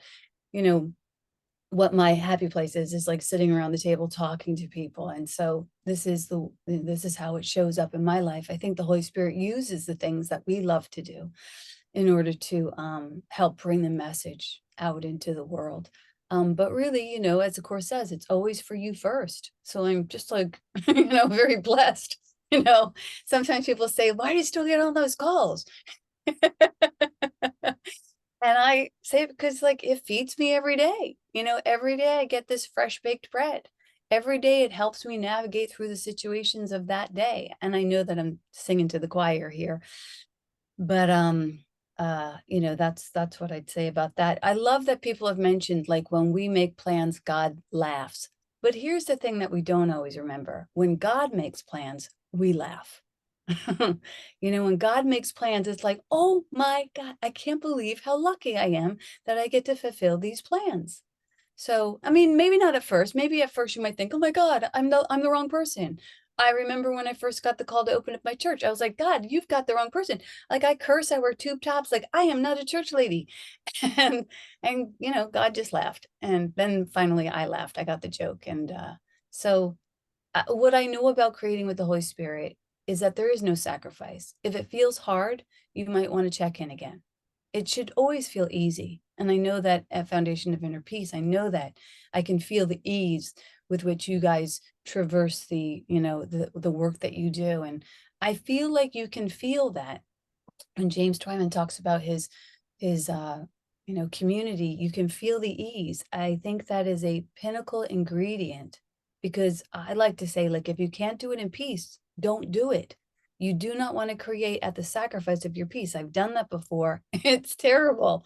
my happy place is like sitting around the table talking to people. And so this is how it shows up in my life. I think the Holy Spirit uses the things that we love to do in order to help bring the message out into the world. But really, as the Course says, it's always for you first. So I'm just like, very blessed. Sometimes people say, why do you still get all those calls? And I say, because it feeds me every day. Every day I get this fresh baked bread. Every day it helps me navigate through the situations of that day. And I know that I'm singing to the choir here, but that's what I'd say about that. I love that people have mentioned, like, when we make plans, God laughs. But here's the thing that we don't always remember. When God makes plans, we laugh. When God makes plans, it's like, oh my God, I can't believe how lucky I am that I get to fulfill these plans. So, I mean, maybe not at first. Maybe at first you might think, oh my God, I'm the wrong person. I remember when I first got the call to open up my church, I was like, God, you've got the wrong person. Like, I curse, I wear tube tops. Like, I am not a church lady. And God just laughed. And then finally I laughed. I got the joke. And so what I know about creating with the Holy Spirit is that there is no sacrifice. If it feels hard, you might want to check in again. It should always feel easy. And I know that at Foundation of Inner Peace, I know that I can feel the ease with which you guys traverse the work that you do. And I feel like you can feel that when James Twyman talks about his community, you can feel the ease. I think that is a pinnacle ingredient, because I like to say, like, if you can't do it in peace, don't do it. You do not want to create at the sacrifice of your peace. I've done that before. It's terrible.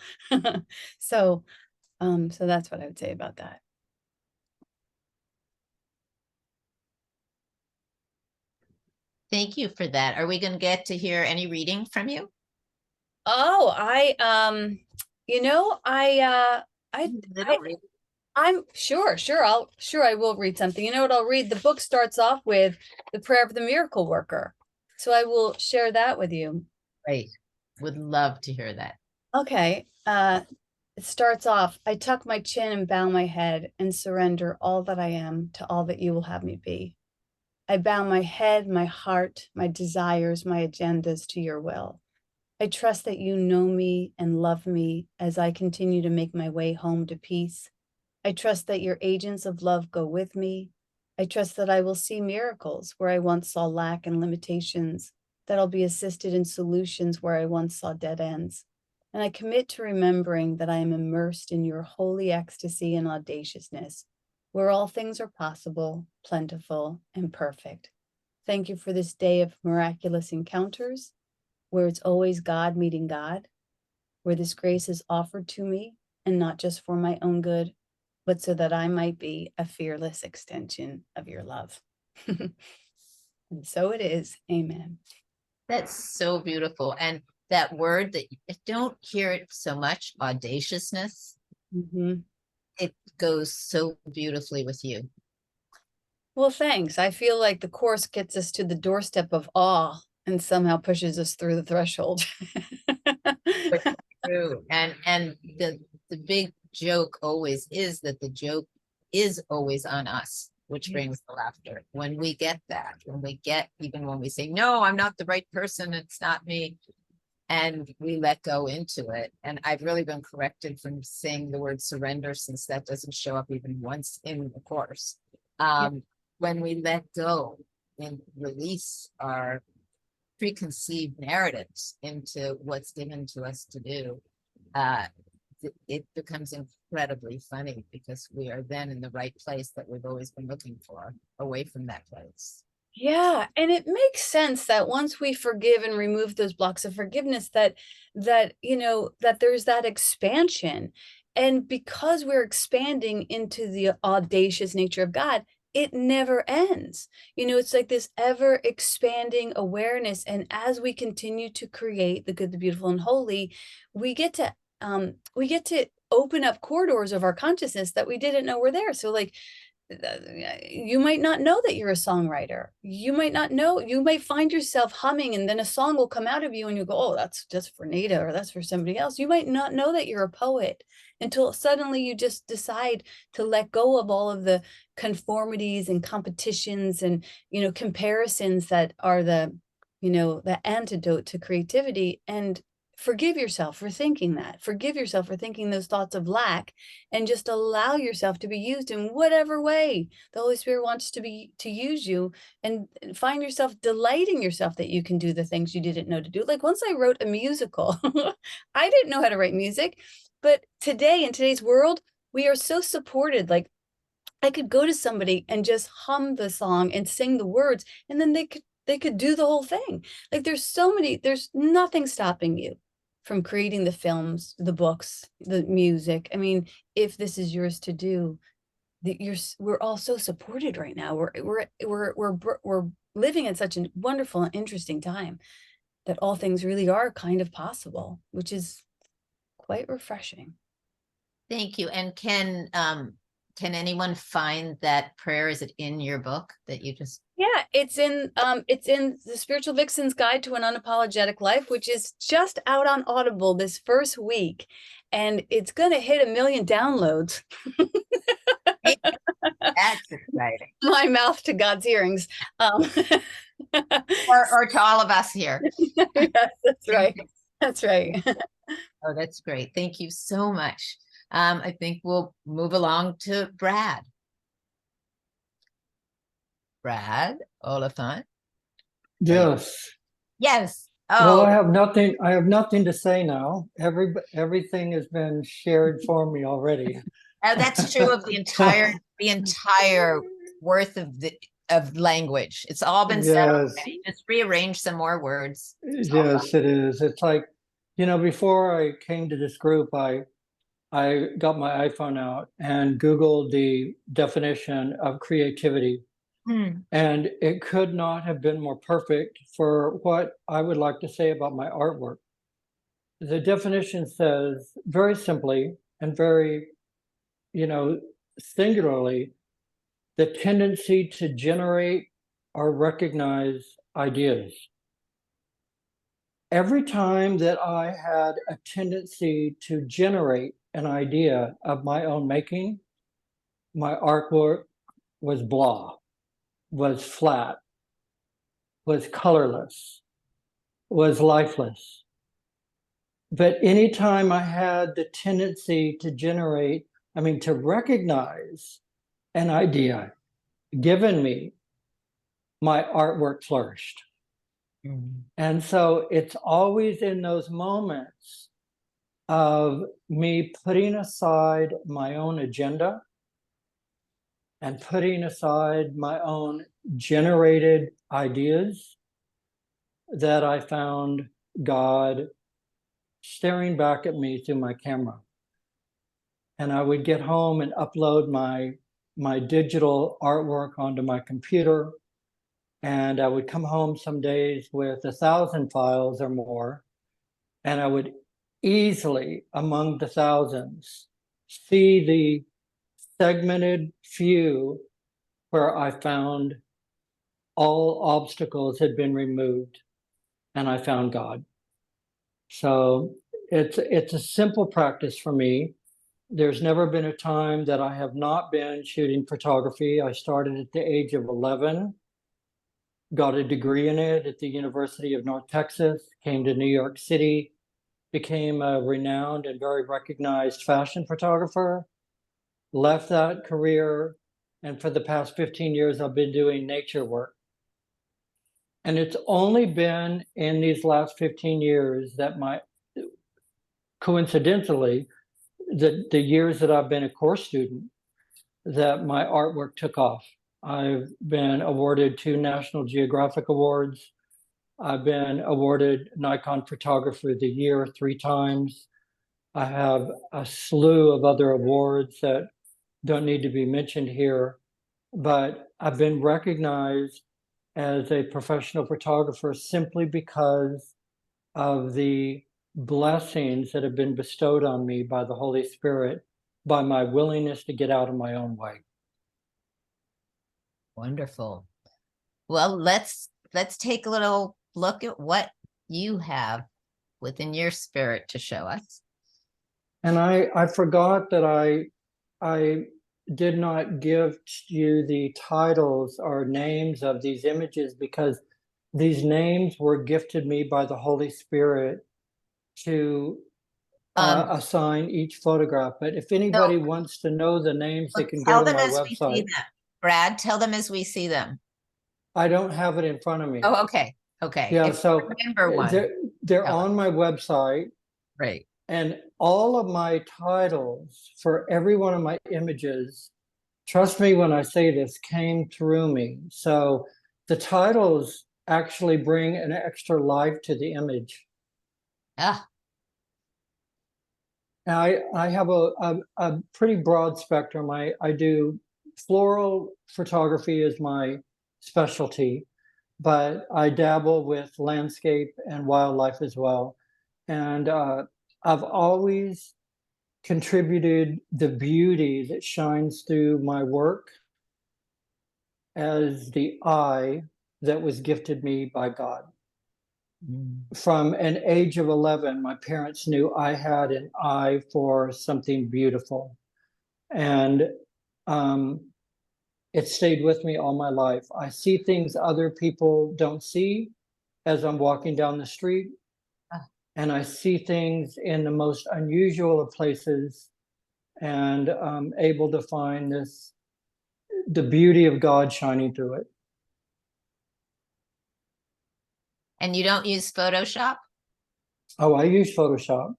So that's what I would say about that. Thank you for that. Are we going to get to hear any reading from you? Oh, I'm sure I will read something. You know what I'll read? The book starts off with the prayer of the miracle worker. So I will share that with you. Great. Would love to hear that. Okay. It starts off, I tuck my chin and bow my head and surrender all that I am to all that you will have me be. I bow my head, my heart, my desires, my agendas to your will. I trust that you know me and love me as I continue to make my way home to peace. I trust that your agents of love go with me. I trust that I will see miracles where I once saw lack and limitations, that I'll be assisted in solutions where I once saw dead ends. And I commit to remembering that I am immersed in your holy ecstasy and audaciousness, where all things are possible, plentiful, and perfect. Thank you for this day of miraculous encounters, where it's always God meeting God, where this grace is offered to me, and not just for my own good, but so that I might be a fearless extension of your love. And so it is. Amen. That's so beautiful. And that word that I don't hear it so much, audaciousness, it goes so beautifully with you. Well, thanks. I feel like the Course gets us to the doorstep of awe and somehow pushes us through the threshold. True. And the big joke always is that the joke is always on us, which brings the laughter. When we get that, even when we say, no, I'm not the right person, it's not me, and we let go into it. And I've really been corrected from saying the word surrender, since that doesn't show up even once in the Course. When we let go and release our preconceived narratives into what's given to us to do, it becomes incredibly funny, because we are then in the right place that we've always been looking for, away from that place. Yeah, and it makes sense that once we forgive and remove those blocks of forgiveness, that there's that expansion. And because we're expanding into the audacious nature of God, it never ends. It's like this ever expanding awareness. And as we continue to create the good, the beautiful, and holy, we get to open up corridors of our consciousness that we didn't know were there. So like, you might not know that you're a songwriter. You might not know, you might find yourself humming, and then a song will come out of you and you go, oh, that's just for Neda, or that's for somebody else. You might not know that you're a poet until suddenly you just decide to let go of all of the conformities and competitions and, comparisons that are the antidote to creativity, and forgive yourself for thinking that. Forgive yourself for thinking those thoughts of lack, and just allow yourself to be used in whatever way the Holy Spirit wants to use you, and find yourself delighting yourself that you can do the things you didn't know to do. Like once I wrote a musical, I didn't know how to write music, but today in today's world, we are so supported. Like I could go to somebody and just hum the song and sing the words, and then they could do the whole thing. Like there's nothing stopping you from creating the films, the books, the music. I mean, if this is yours to do, we're all so supported right now. We're living in such a wonderful and interesting time that all things really are kind of possible, which is quite refreshing. Thank you. And can anyone find that prayer? Is it in your book that you just? Yeah, it's in the Spiritual Vixen's Guide to an Unapologetic Life, which is just out on Audible this first week, and it's gonna hit 1 million downloads. That's exciting. My mouth to God's earrings. Or to all of us here. Yes, that's right. That's right. Oh, that's great. Thank you so much. I think we'll move along to Brad. Brad Oliphant. Yes. Yes. Well, Oh, I have nothing to say now. Everything has been shared for me already. That's true of the entire worth of language. It's all been said already. Just rearrange some more words. Yes, it is. It's like, before I came to this group, I got my iPhone out and Googled the definition of creativity. And it could not have been more perfect for what I would like to say about my artwork. The definition says very simply and very, singularly, the tendency to generate or recognize ideas. Every time that I had a tendency to generate an idea of my own making, my artwork was blah, was flat, was colorless, was lifeless. But anytime I had the tendency to to recognize an idea given me, my artwork flourished. And so it's always in those moments of me putting aside my own agenda and putting aside my own generated ideas that I found God staring back at me through my camera. And I would get home and upload my digital artwork onto my computer. And I would come home some days with 1,000 files or more. And I would easily, among the thousands, see the segmented few where I found all obstacles had been removed and I found God. So it's a simple practice for me. There's never been a time that I have not been shooting photography. I started at the age of 11, got a degree in it at the University of North Texas, came to New York City, became a renowned and very recognized fashion photographer, left that career, and for the past 15 years, I've been doing nature work. And it's only been in these last 15 years that coincidentally, the years that I've been a course student, that my artwork took off. I've been awarded 2 National Geographic Awards. I've been awarded Nikon Photographer of the Year 3 times. I have a slew of other awards that don't need to be mentioned here, but I've been recognized as a professional photographer simply because of the blessings that have been bestowed on me by the Holy Spirit, by my willingness to get out of my own way. Wonderful. Well, let's take a little look at what you have within your spirit to show us. And I forgot that I did not give you the titles or names of these images because these names were gifted me by the Holy Spirit to assign each photograph. But if anybody wants to know the names, they can go to my website. Brad, tell them as we see them. I don't have it in front of me. Oh, okay. Okay. Yeah, if so remember one. They're on my website. Right. And all of my titles for every one of my images, trust me when I say this, came through me. So the titles actually bring an extra life to the image. Ah. I have a pretty broad spectrum. I do floral photography is my specialty, but I dabble with landscape and wildlife as well. And I've always contributed the beauty that shines through my work as the eye that was gifted me by God. From an age of 11, my parents knew I had an eye for something beautiful. And it stayed with me all my life. I see things other people don't see as I'm walking down the street. And I see things in the most unusual of places and I'm able to find the beauty of God shining through it. And you don't use Photoshop? Oh, I use Photoshop.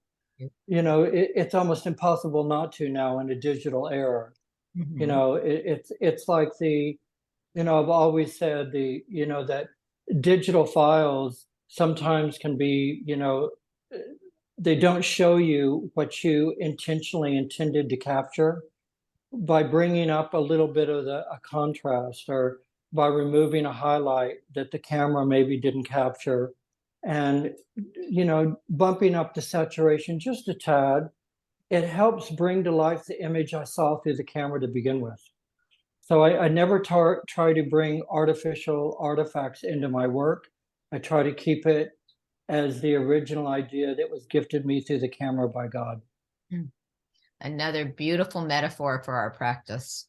You know, it's almost impossible not to now in a digital era. Mm-hmm. You know, it's like I've always said that digital files sometimes can be, they don't show you what you intentionally intended to capture by bringing up a little bit of a contrast or by removing a highlight that the camera maybe didn't capture, and, you know, bumping up the saturation just a tad. It helps bring to life the image I saw through the camera to begin with. So I never try to bring artificial artifacts into my work. I try to keep it as the original idea that was gifted me through the camera by God. Another beautiful metaphor for our practice,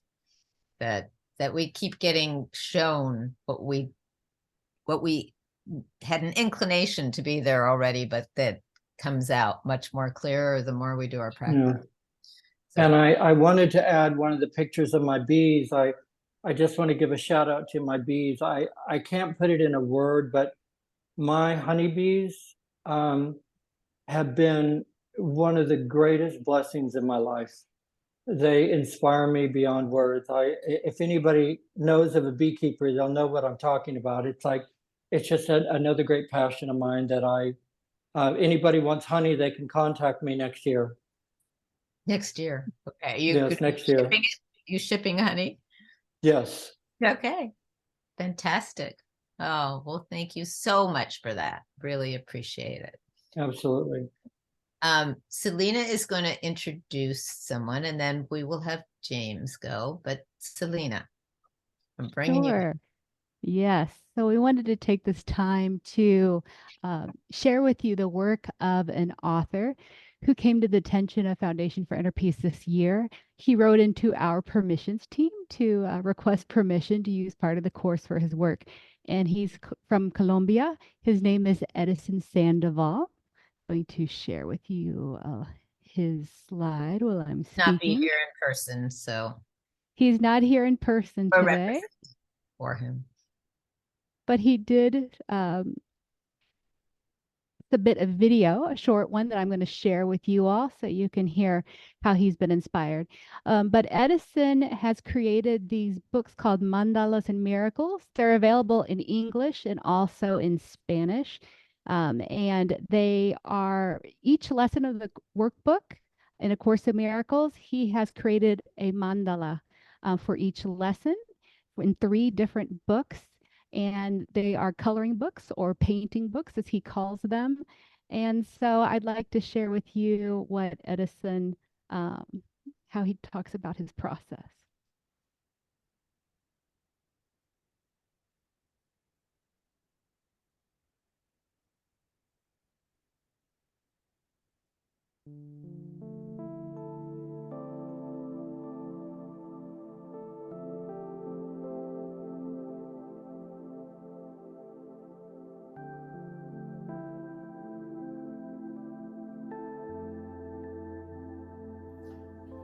that we keep getting shown what we had an inclination to be there already, but that comes out much more clearer the more we do our practice. Yeah. And I wanted to add one of the pictures of my bees. I just want to give a shout out to my bees. I can't put it in a word, but my honeybees have been one of the greatest blessings in my life. They inspire me beyond words. If anybody knows of a beekeeper, they'll know what I'm talking about. It's just another great passion of mine that anybody wants honey, they can contact me next year. Next year. Okay. Yes, next year. You shipping honey? Yes. Okay. Fantastic. Oh, well, thank you so much for that. Really appreciate it. Absolutely. Selena is going to introduce someone, and then we will have James go. But Selena, I'm bringing you. Yes. So we wanted to take this time to share with you the work of an author who came to the attention of Foundation for Inner Peace this year. He wrote into our permissions team to request permission to use part of the course for his work. And he's from Colombia. His name is Edison Sandoval. I'm going to share with you his slide while I'm speaking. Not be here in person, so. He's not here in person today. For him. But he did submit a video, a short one that I'm going to share with you all so you can hear how he's been inspired. But Edison has created these books called Mandalas and Miracles. They're available in English and also in Spanish. And they are each lesson of the workbook in A Course in Miracles. He has created a mandala for each lesson in 3 different books. And they are coloring books or painting books, as he calls them. And so I'd like to share with you what Edison, how he talks about his process.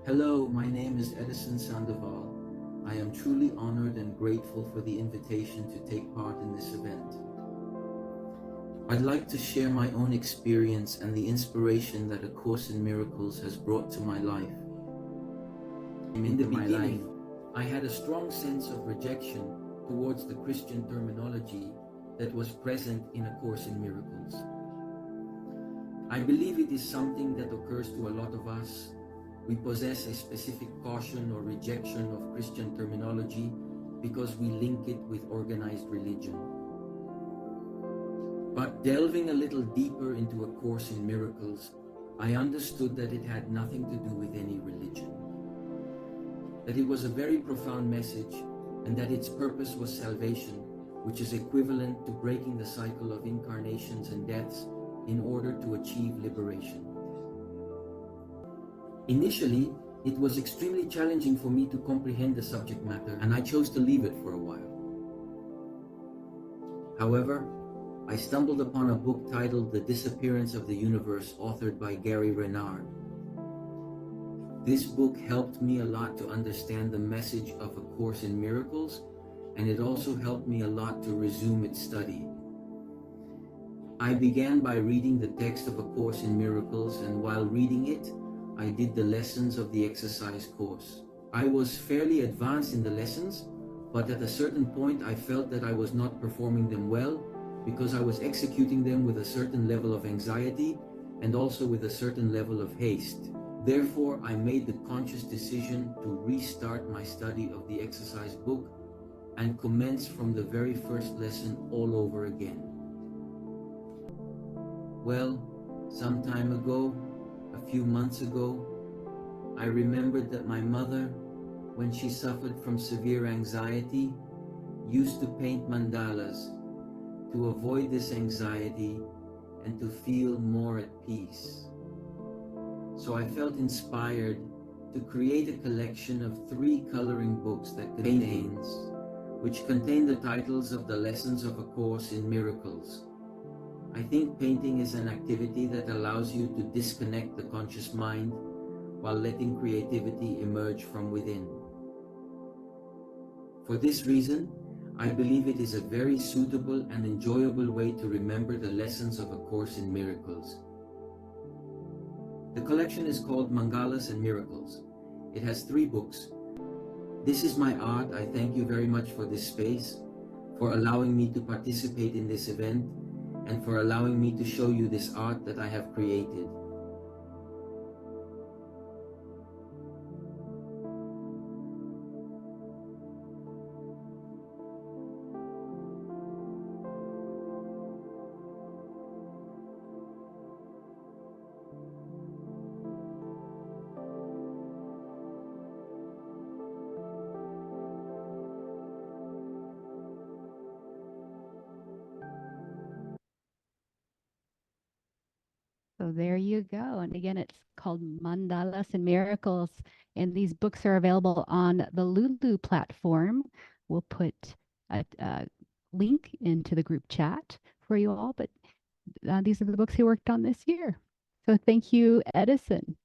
Hello, my name is Edison Sandoval. I am truly honored and grateful for the invitation to take part in this event. I'd like to share my own experience and the inspiration that A Course in Miracles has brought to my life. In the beginning, I had a strong sense of rejection towards the Christian terminology that was present in A Course in Miracles. I believe it is something that occurs to a lot of us. We possess a specific caution or rejection of Christian terminology because we link it with organized religion. But delving a little deeper into A Course in Miracles, I understood that it had nothing to do with any religion. That it was a very profound message, and that its purpose was salvation, which is equivalent to breaking the cycle of incarnations and deaths in order to achieve liberation. Initially, it was extremely challenging for me to comprehend the subject matter, and I chose to leave it for a while. However, I stumbled upon a book titled The Disappearance of the Universe, authored by Gary Renard. This book helped me a lot to understand the message of A Course in Miracles, and it also helped me a lot to resume its study. I began by reading the text of A Course in Miracles, and while reading it, I did the lessons of the exercise course. I was fairly advanced in the lessons, but at a certain point I felt that I was not performing them well because I was executing them with a certain level of anxiety and also with a certain level of haste. Therefore, I made the conscious decision to restart my study of the exercise book and commence from the very first lesson all over again. Well, some time ago, a few months ago, I remembered that my mother, when she suffered from severe anxiety, used to paint mandalas to avoid this anxiety and to feel more at peace. So I felt inspired to create a collection of 3 coloring books that which contain the titles of the lessons of A Course in Miracles. I think painting is an activity that allows you to disconnect the conscious mind while letting creativity emerge from within. For this reason, I believe it is a very suitable and enjoyable way to remember the lessons of A Course in Miracles. The collection is called Mangalas and Miracles. It has 3 books. This is my art. I thank you very much for this space, for allowing me to participate in this event, and for allowing me to show you this art that I have created. So there you go. And again, it's called Mandalas and Miracles. And these books are available on the Lulu platform. We'll put a link into the group chat for you all. But these are the books he worked on this year. So thank you, Edison.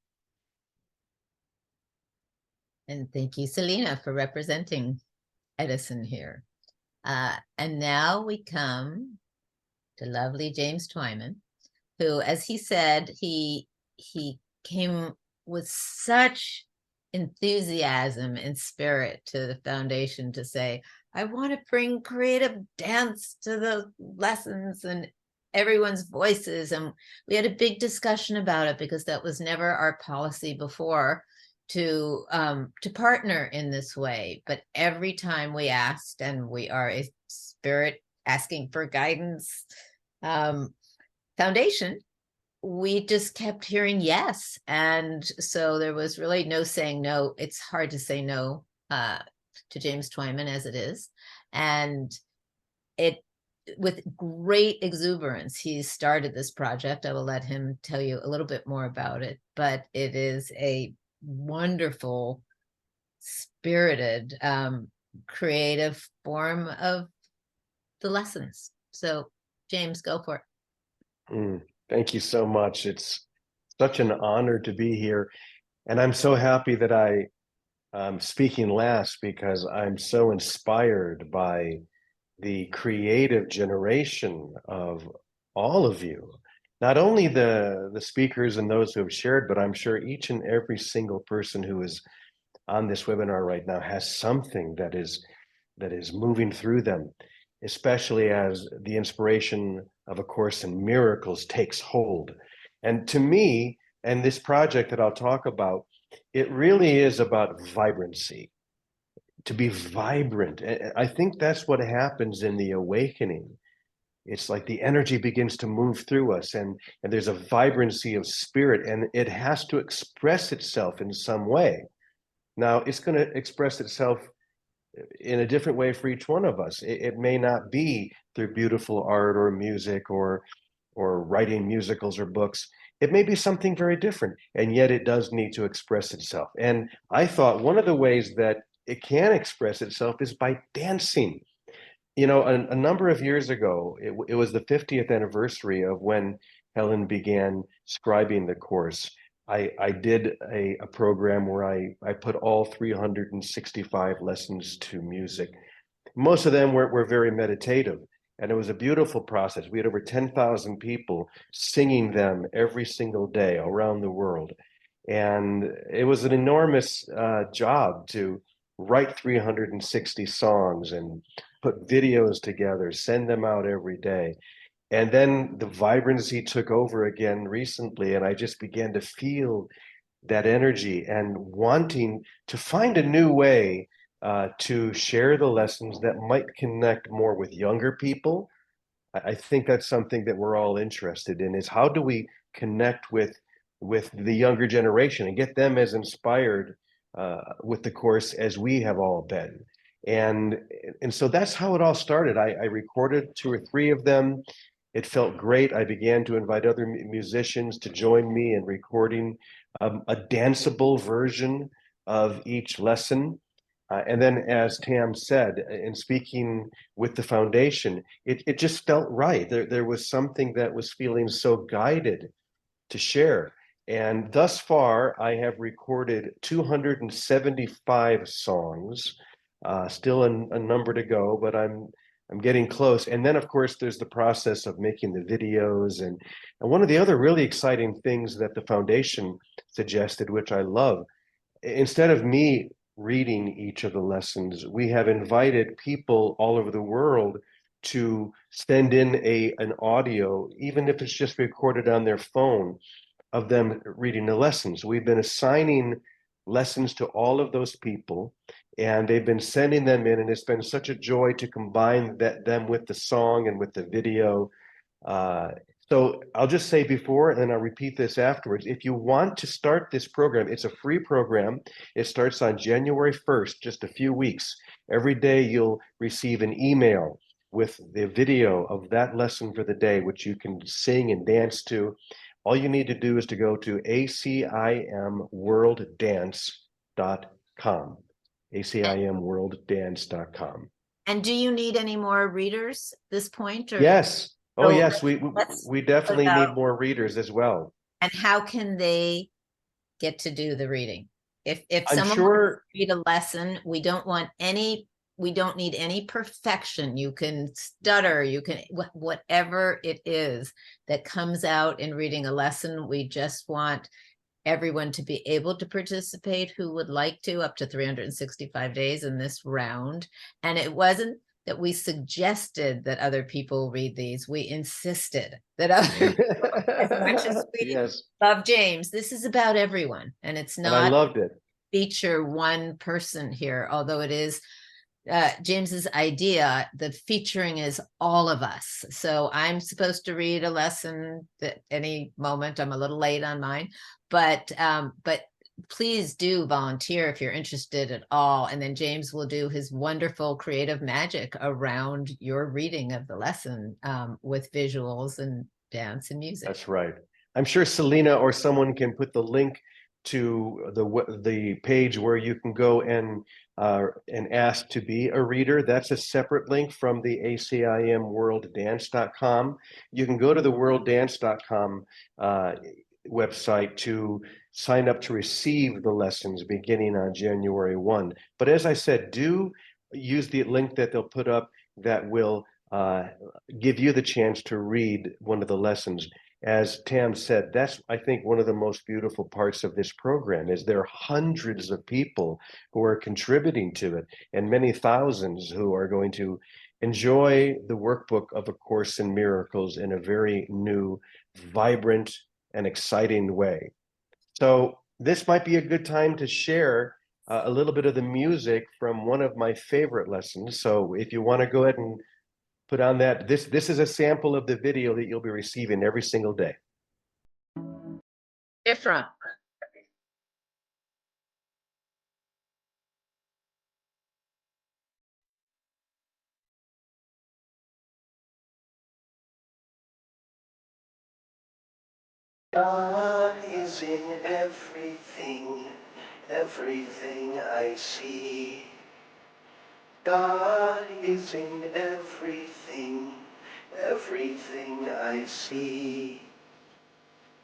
And thank you, Selena, for representing Edison here. And now we come to lovely James Twyman, who, as he said, he came with such enthusiasm and spirit to the foundation to say, I want to bring creative dance to the lessons and everyone's voices. And we had a big discussion about it because that was never our policy before, to partner in this way. But every time we asked, and we are a spirit asking for guidance foundation, we just kept hearing yes. And so there was really no saying no. It's hard to say no to James Twyman as it is. And it, with great exuberance, he started this project. I will let him tell you a little bit more about it, but it is a wonderful, spirited, creative form of the lessons. So James, go for it. Thank you so much. It's such an honor to be here. And I'm so happy that I'm speaking last, because I'm so inspired by the creative generation of all of you. Not only the speakers and those who have shared, but I'm sure each and every single person who is on this webinar right now has something that is moving through them, especially as the inspiration of A Course in Miracles takes hold. And to me, and this project that I'll talk about, it really is about vibrancy, to be vibrant. I think that's what happens in the awakening. It's like the energy begins to move through us, and there's a vibrancy of spirit, and it has to express itself in some way. Now, it's going to express itself in a different way for each one of us. It may not be through beautiful art or music or writing musicals or books. It may be something very different, and yet it does need to express itself. And I thought one of the ways that it can express itself is by dancing. You know, a number of years ago, it was the 50th anniversary of when Helen began scribing the course. I did a program where I put all 365 lessons to music. Most of them were very meditative, and it was a beautiful process. We had over 10,000 people singing them every single day around the world. And it was an enormous job to write 360 songs and put videos together, send them out every day. And then the vibrancy took over again recently, and I just began to feel that energy and wanting to find a new way to share the lessons that might connect more with younger people. I think that's something that we're all interested in, is how do we connect with the younger generation and get them as inspired with the course as we have all been. And so that's how it all started. I recorded 2 or 3 of them. It felt great. I began to invite other musicians to join me in recording a danceable version of each lesson. And then, as Tam said, in speaking with the foundation, it just felt right. There was something that was feeling so guided to share. And thus far, I have recorded 275 songs, still a number to go, but I'm getting close. And then, of course, there's the process of making the videos. And one of the other really exciting things that the foundation suggested, which I love, instead of me reading each of the lessons, we have invited people all over the world to send in an audio, even if it's just recorded on their phone, of them reading the lessons. We've been assigning lessons to all of those people, and they've been sending them in, and it's been such a joy to combine them with the song and with the video. So I'll just say before, and then I'll repeat this afterwards. If you want to start this program, it's a free program. It starts on January 1st, just a few weeks. Every day you'll receive an email with the video of that lesson for the day, which you can sing and dance to. All you need to do is to go to acimworlddance.com, acimworlddance.com. And do you need any more readers at this point? Or Yes. Oh, so yes. We definitely need more readers as well. And how can they get to do the reading? If I'm someone sure wants to read a lesson, we don't need any perfection. You can stutter, you can whatever it is that comes out in reading a lesson. We just want everyone to be able to participate who would like to, up to 365 days in this round. And it wasn't that we suggested that other people read these. We insisted that other as much as we love James, this is about everyone. And it's not, and I loved it. Feature one person here, although it is James's idea. The featuring is all of us. So I'm supposed to read a lesson at any moment. I'm a little late on mine, but please do volunteer if you're interested at all. And then James will do his wonderful creative magic around your reading of the lesson with visuals and dance and music. That's right. I'm sure Selena or someone can put the link to the page where you can go and ask to be a reader. That's a separate link from the acimworlddance.com. You can go to the worlddance.com website to sign up to receive the lessons beginning on January 1. But as I said, do use the link that they'll put up that will give you the chance to read one of the lessons. As Tam said, that's, I think, one of the most beautiful parts of this program is there are hundreds of people who are contributing to it and many thousands who are going to enjoy the workbook of A Course in Miracles in a very new, vibrant, and exciting way. So this might be a good time to share a little bit of the music from one of my favorite lessons. So if you want to go ahead and put on that, this is a sample of the video that you'll be receiving every single day. Different. God is in everything, everything I see. God is in everything, everything I see.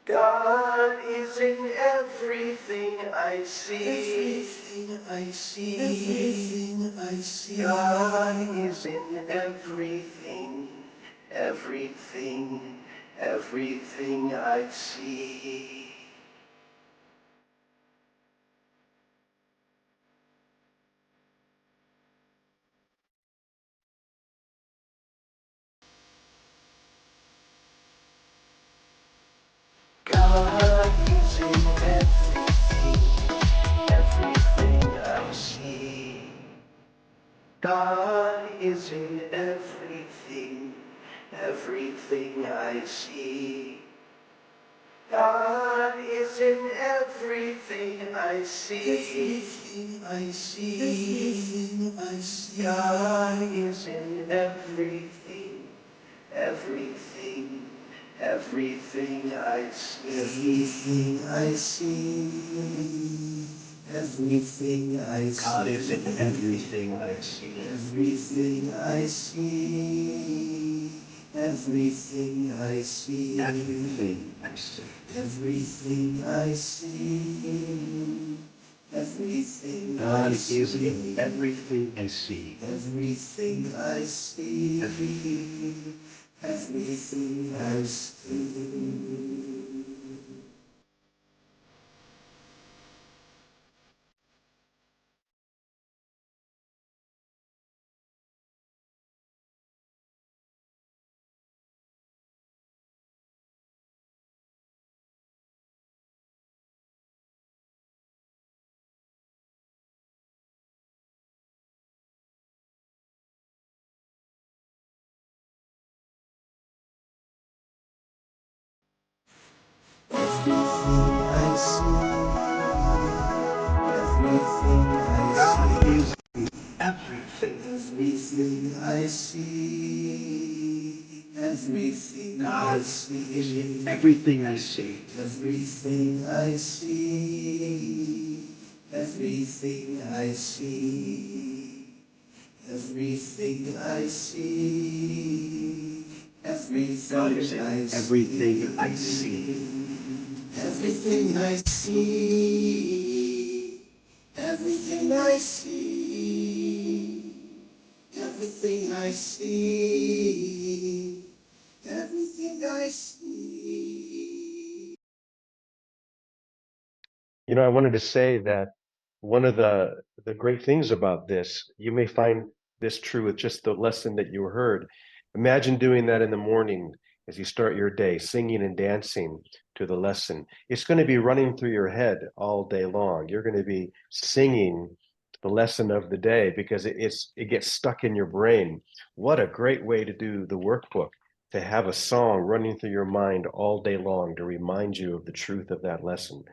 God is in everything I see. Everything I see. Everything I see. God is in everything, everything, everything I see. God is in everything, everything I see. God is in everything, everything I see. God is in everything I see. Everything I see. God is in everything, everything, everything I see. Everything I see. Everything I see. God is in everything I see. Everything I see. Everything I see. Everything I see. Everything I see. Everything God is in everything I see. Everything I see. Everything I see. Everything I see, everything I see, everything I see, everything I see, everything I see, everything I see, everything I see, everything I see. Everything I see, everything I see, everything I see, everything I see. You know, I wanted to say that one of the great things about this, you may find this true with just the lesson that you heard. Imagine doing that in the morning as you start your day, singing and dancing to the lesson. It's going to be running through your head all day long. You're going to be singing the lesson of the day because it gets stuck in your brain. What a great way to do the workbook, to have a song running through your mind all day long to remind you of the truth of that lesson.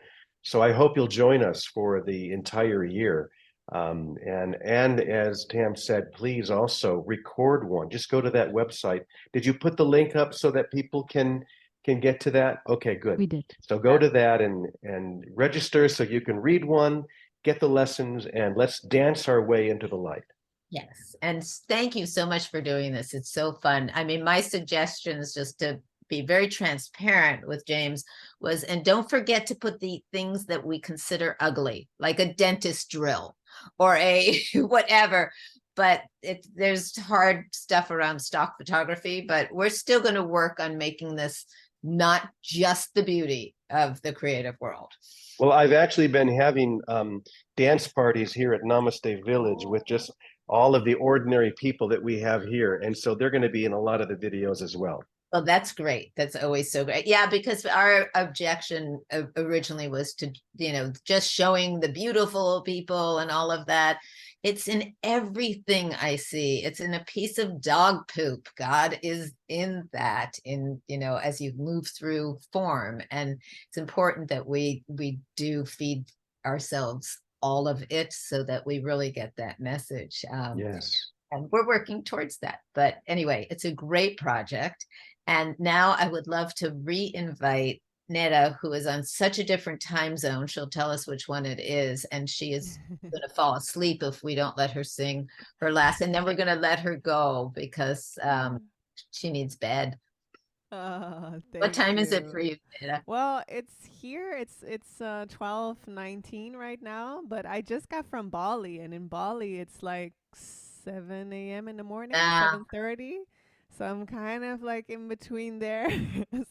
So I hope you'll join us for the entire year. And as Tam said, please also record one. Just go to that website. Did you put the link up so that people can get to that? Okay, good. We did. So go to that and register so you can read one, get the lessons, and let's dance our way into the light. Yes. And thank you so much for doing this. It's so fun. I mean, my suggestions, just to be very transparent with James, was, and don't forget to put the things that we consider ugly, like a dentist drill or a whatever. But there's hard stuff around stock photography, but we're still going to work on making this not just the beauty of the creative world. Well, I've actually been having dance parties here at Namaste Village with just all of the ordinary people that we have here. And so they're going to be in a lot of the videos as well. Well, that's great. That's always so great. Yeah, because our objection originally was to, just showing the beautiful people and all of that. It's in everything I see. It's in a piece of dog poop. God is in that, as you move through form. And it's important that we do feed ourselves all of it so that we really get that message. Yes. And we're working towards that. But anyway, it's a great project. And now I would love to re-invite Neda, who is on such a different time zone. She'll tell us which one it is. And she is going to fall asleep if we don't let her sing her last. And then we're going to let her go because she needs bed. What time is it for you, Neda? Well, it's here. It's 12:19 right now, but I just got from Bali, and in Bali it's like 7 a.m. in the morning, 7:30. So I'm kind of like in between there.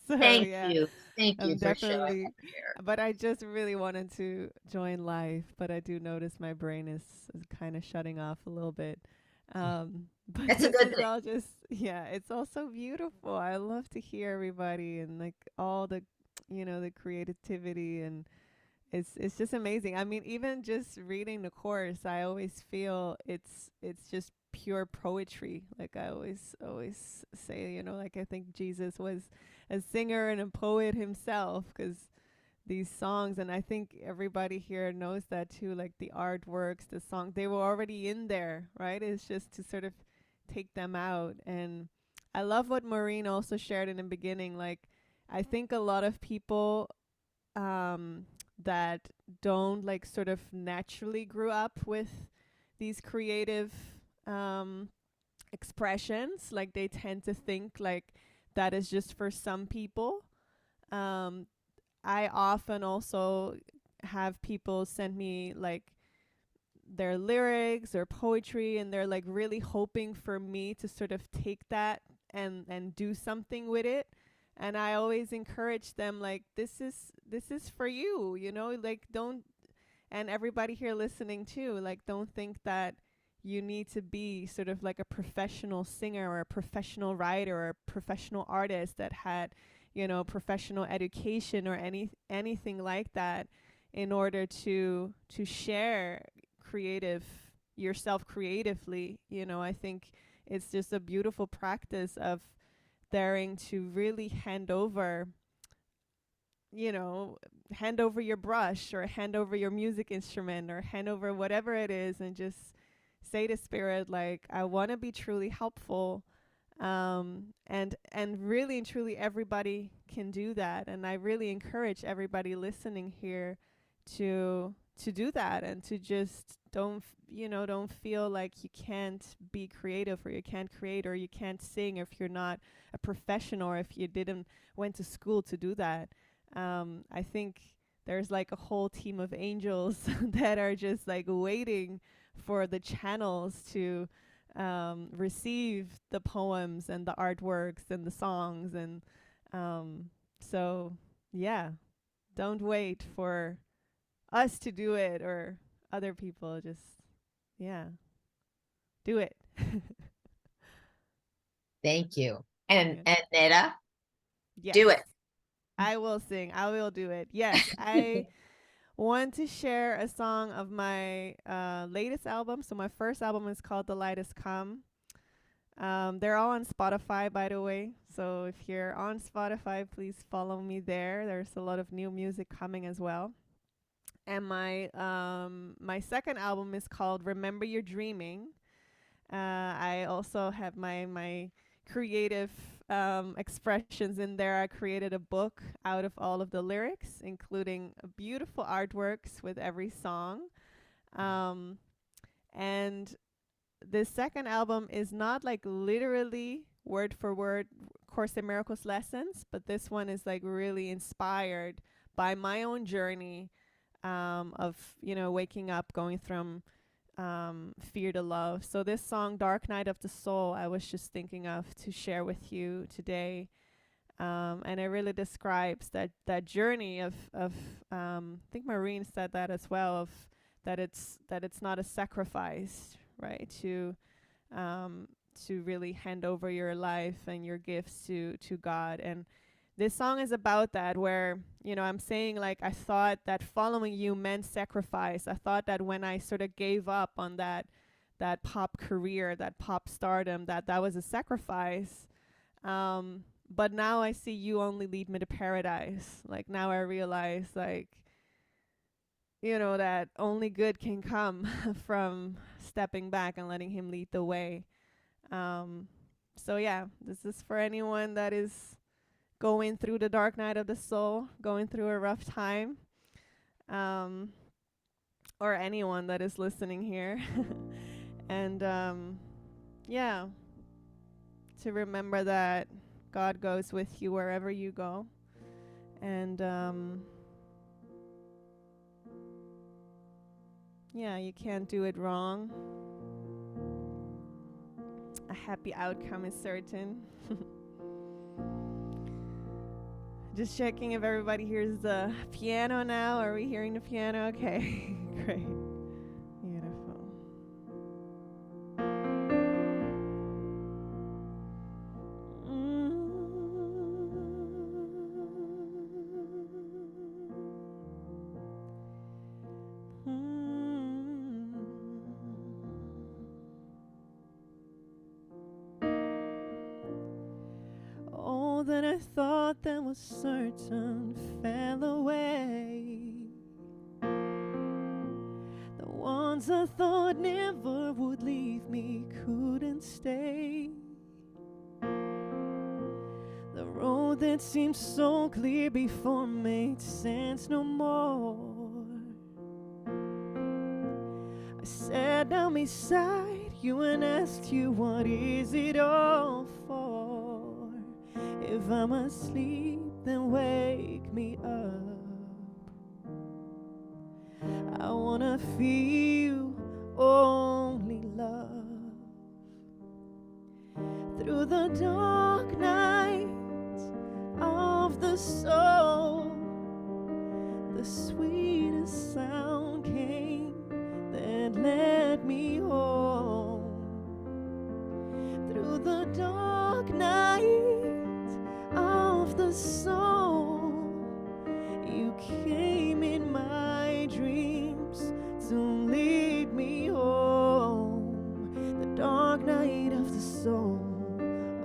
So Thank yeah, you. Thank you I'm for showing definitely. up here. But I just really wanted to join live, but I do notice my brain is kind of shutting off a little bit. But That's a this good is thing. all just, yeah, it's all so beautiful. I love to hear everybody and like all the, the creativity, and it's just amazing. I mean, even just reading the course, I always feel it's just pure poetry. Like I always say, you know, like I think Jesus was a singer and a poet himself, because these songs, and I think everybody here knows that too, like the artworks, the song, they were already in there, right? It's just to sort of take them out. And I love what Maureen also shared in the beginning. Like, I think a lot of people that don't like sort of naturally grew up with these creative expressions, like they tend to think like that is just for some people. I often also have people send me like their lyrics or poetry, and they're like really hoping for me to sort of take that and do something with it. And I always encourage them, like, this is for you, you know, like don't, and everybody here listening too, like don't think that you need to be sort of like a professional singer or a professional writer or a professional artist that had, you know, professional education or anything like that in order to share yourself creatively. You know, I think it's just a beautiful practice of daring to really hand over, you know, hand over your brush or hand over your music instrument or hand over whatever it is, and just say to spirit, like, I want to be truly helpful. And really and truly everybody can do that. And I really encourage everybody listening here to do that, and to just don't feel like you can't be creative, or you can't create, or you can't sing if you're not a professional, or if you didn't went to school to do that. I think there's like a whole team of angels that are just like waiting for the channels to receive the poems and the artworks and the songs. And so yeah, don't wait for us to do it or other people. Just, yeah, do it. Thank you. And Yeah. Neda, Yes. do it. I will sing. I will do it. Yes. I want to share a song of my latest album. So my first album is called The Light Has Come. They're all on Spotify, by the way. So if you're on Spotify, please follow me there. There's a lot of new music coming as well. And my second album is called Remember You're Dreaming. I also have my creative expressions in there. I created a book out of all of the lyrics, including beautiful artworks with every song. And the second album is not like literally word for word Course in Miracles lessons, but this one is like really inspired by my own journey of, you know, waking up, going from fear to love. So this song, Dark Night of the Soul, I was just thinking of to share with you today. And it really describes that journey of I think Maureen said that as well, of that it's not a sacrifice, right? To really hand over your life and your gifts to God. And this song is about that, where, you know, I'm saying, like, I thought that following you meant sacrifice. I thought that when I sort of gave up on that pop career, that pop stardom, that was a sacrifice. But now I see you only lead me to paradise. Like, now I realize, like, you know, that only good can come from stepping back and letting him lead the way. So yeah, this is for anyone that is going through the dark night of the soul, going through a rough time, or anyone that is listening here. And yeah, to remember that God goes with you wherever you go. And yeah, you can't do it wrong. A happy outcome is certain. Just checking if everybody hears the piano now. Are we hearing the piano? Okay, great. Beautiful. that I thought that was certain fell away. The ones I thought never would leave me couldn't stay. The road that seemed so clear before made sense no more. I sat down beside you and asked you, what is it all for? If I'm asleep, then wake me up. I wanna feel only love. Through the dark night of the soul, the sweetest sound came that led me home. Through the dark night of the soul, you came in my dreams to lead me home. The dark night of the soul.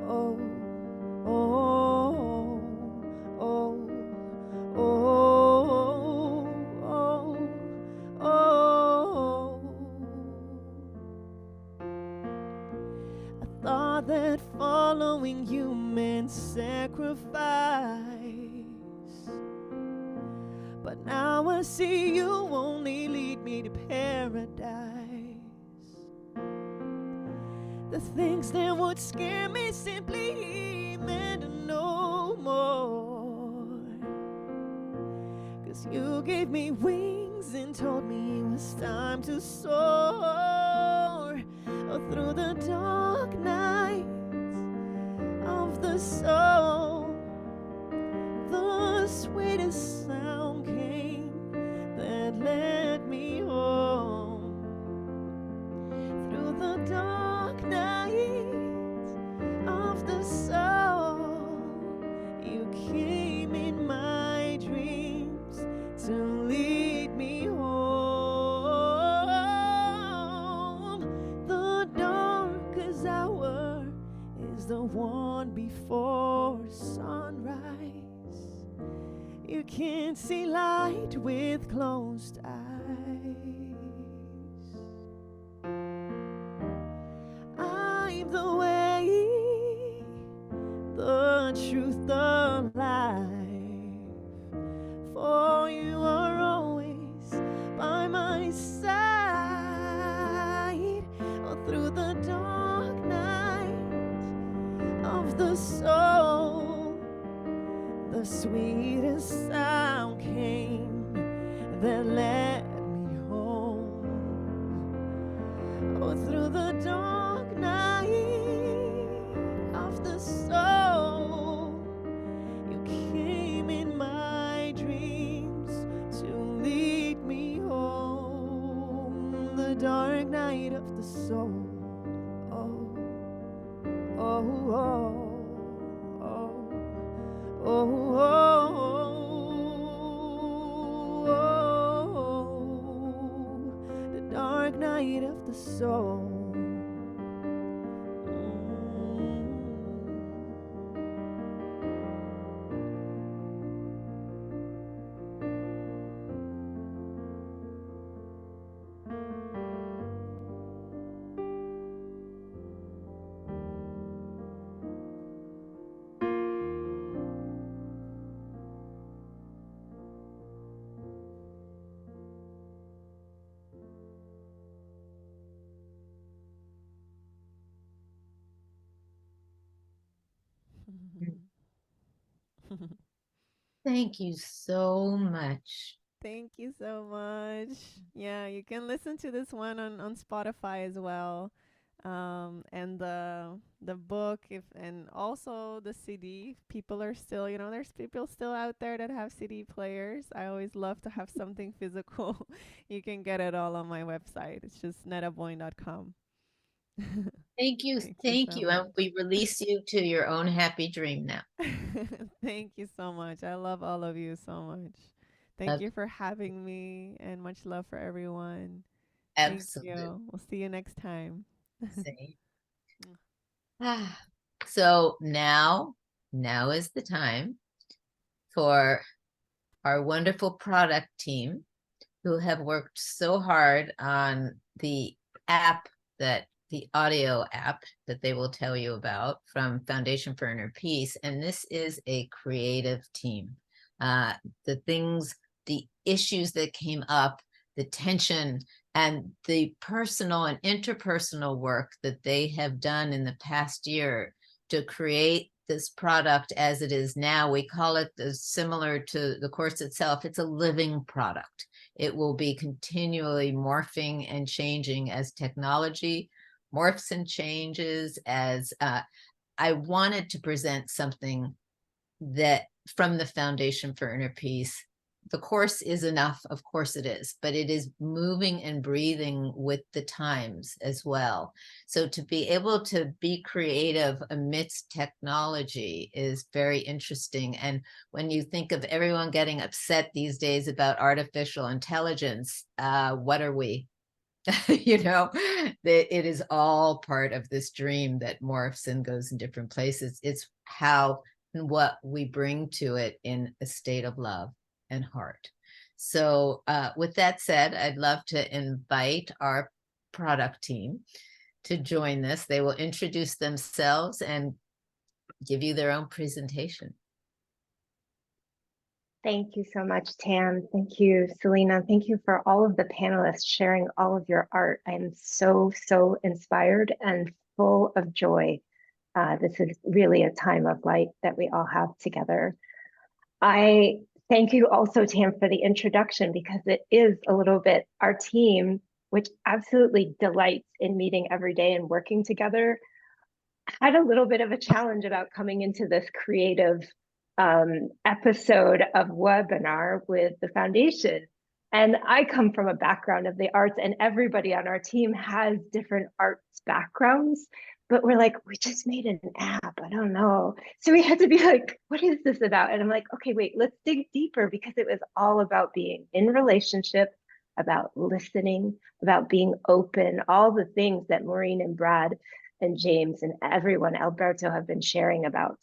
Oh, oh, oh, oh, oh, oh. I thought that following you meant sacrifice, but now I see you only lead me to paradise. The things that would scare me simply meant no more. 'Cause you gave me wings and told me it was time to soar. Oh, through the dark night of the soul, the sweetest sound came that led me home. Through the dark night of the soul, you came in my dreams to lead me home. The darkest hour is the one before sunrise. You can't see light with closed eyes. I'm the way, the truth, the life. For you are always by my side. Oh, through the dark night of the soul, the sweetest sound came that led me home. Oh, through the dark night of the soul, you came in my dreams to lead me home. The dark night of the soul. Oh, oh, oh, oh, oh, oh, the dark night of the soul. Thank you so much. Thank you so much. Yeah, you can listen to this one on Spotify as well. And the book, if and also the CD. People are still, there's people still out there that have CD players. I always love to have something physical. You can get it all on my website. It's just nedaboin.com. Thank you. Thank so you. much. And we release you to your own happy dream now. Thank you so much. I love all of you so much. Thank you for having me, and much love for everyone. Absolutely. Thank you. We'll see you next time. Same. So now now is the time for our wonderful product team who have worked so hard on the app, that the audio app that they will tell you about from Foundation for Inner Peace. And this is a creative team. The issues that came up, the tension, and the personal and interpersonal work that they have done in the past year to create this product as it is now. We call it similar to the course itself. It's a living product. It will be continually morphing and changing as technology morphs and changes. As I wanted to present something that from the Foundation for Inner Peace. The course is enough, of course it is, but it is moving and breathing with the times as well. So to be able to be creative amidst technology is very interesting. And when you think of everyone getting upset these days about artificial intelligence, what are we? You know, it is all part of this dream that morphs and goes in different places. It's how and what we bring to it in a state of love and heart. So with that said, I'd love to invite our product team to join this. They will introduce themselves and give you their own presentation. Thank you so much, Tam. Thank you, Selena. Thank you for all of the panelists sharing all of your art. I am so inspired and full of joy. This is really a time of light that we all have together. I thank you also, Tam, for the introduction, because it is a little bit our team, which absolutely delights in meeting every day and working together, had a little bit of a challenge about coming into this creative episode of webinar with the foundation. And I come from a background of the arts, and everybody on our team has different arts backgrounds, but we're like, we just made an app, I don't know. So we had to be like, what is this about? And I'm like, okay, wait, let's dig deeper, because it was all about being in relationship, about listening, about being open, all the things that Maureen and Brad and James and everyone, Alberto, have been sharing about.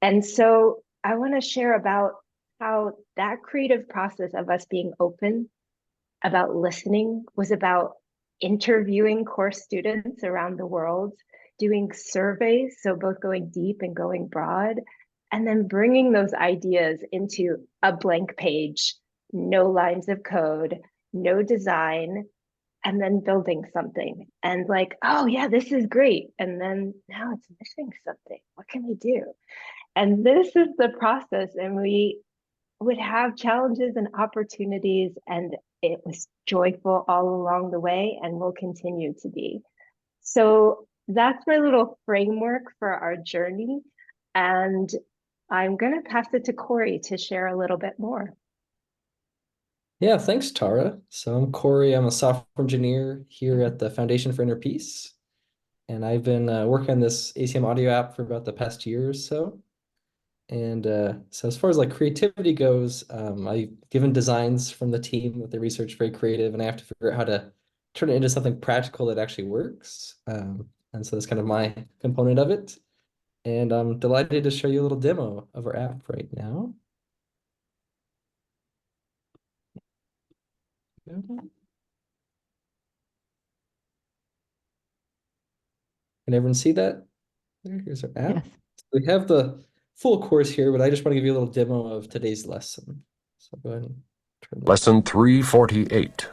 And so I want to share about how that creative process of us being open, about listening, was about interviewing course students around the world, doing surveys, so both going deep and going broad, and then bringing those ideas into a blank page, no lines of code, no design, and then building something. And like, oh yeah, this is great. And then now it's missing something. What can we do? And this is the process, and we would have challenges and opportunities, and it was joyful all along the way and will continue to be. So that's my little framework for our journey. And I'm going to pass it to Corey to share a little bit more. Yeah, thanks, Tara. So I'm Corey. I'm a software engineer here at the Foundation for Inner Peace. And I've been working on this ACIM audio app for about the past year or so. And so as far as like creativity goes, I've given designs from the team that they research very creative, and I have to figure out how to turn it into something practical that actually works. And so that's kind of my component of it. And I'm delighted to show you a little demo of our app right now. Can everyone see that? Here's our app. Yes. We have the full course here, but I just want to give you a little demo of today's lesson. So go ahead and turn that. Lesson 348.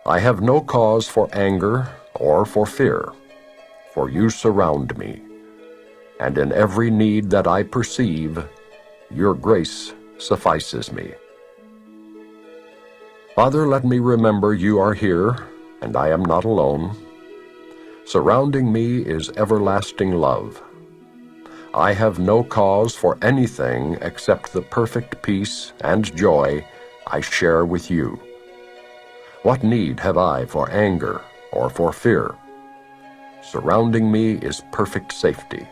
I have no cause for anger or for fear, for you surround me, and in every need that I perceive, your grace suffices me. Father, let me remember you are here, and I am not alone. Surrounding me is everlasting love. I have no cause for anything except the perfect peace and joy I share with you. What need have I for anger or for fear? Surrounding me is perfect safety.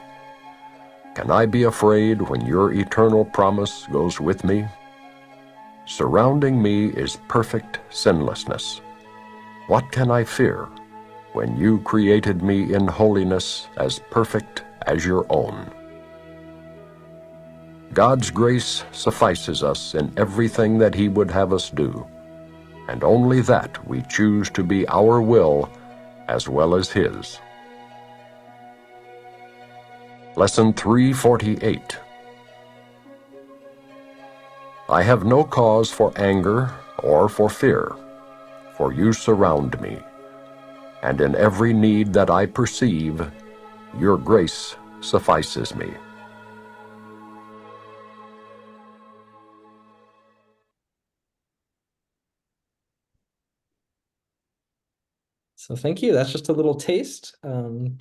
Can I be afraid when your eternal promise goes with me? Surrounding me is perfect sinlessness. What can I fear when you created me in holiness as perfect as your own. God's grace suffices us in everything that He would have us do, and only that we choose to be our will as well as His. Lesson 348. I have no cause for anger or for fear, for you surround me, and in every need that I perceive, your grace suffices me. So thank you. That's just a little taste, but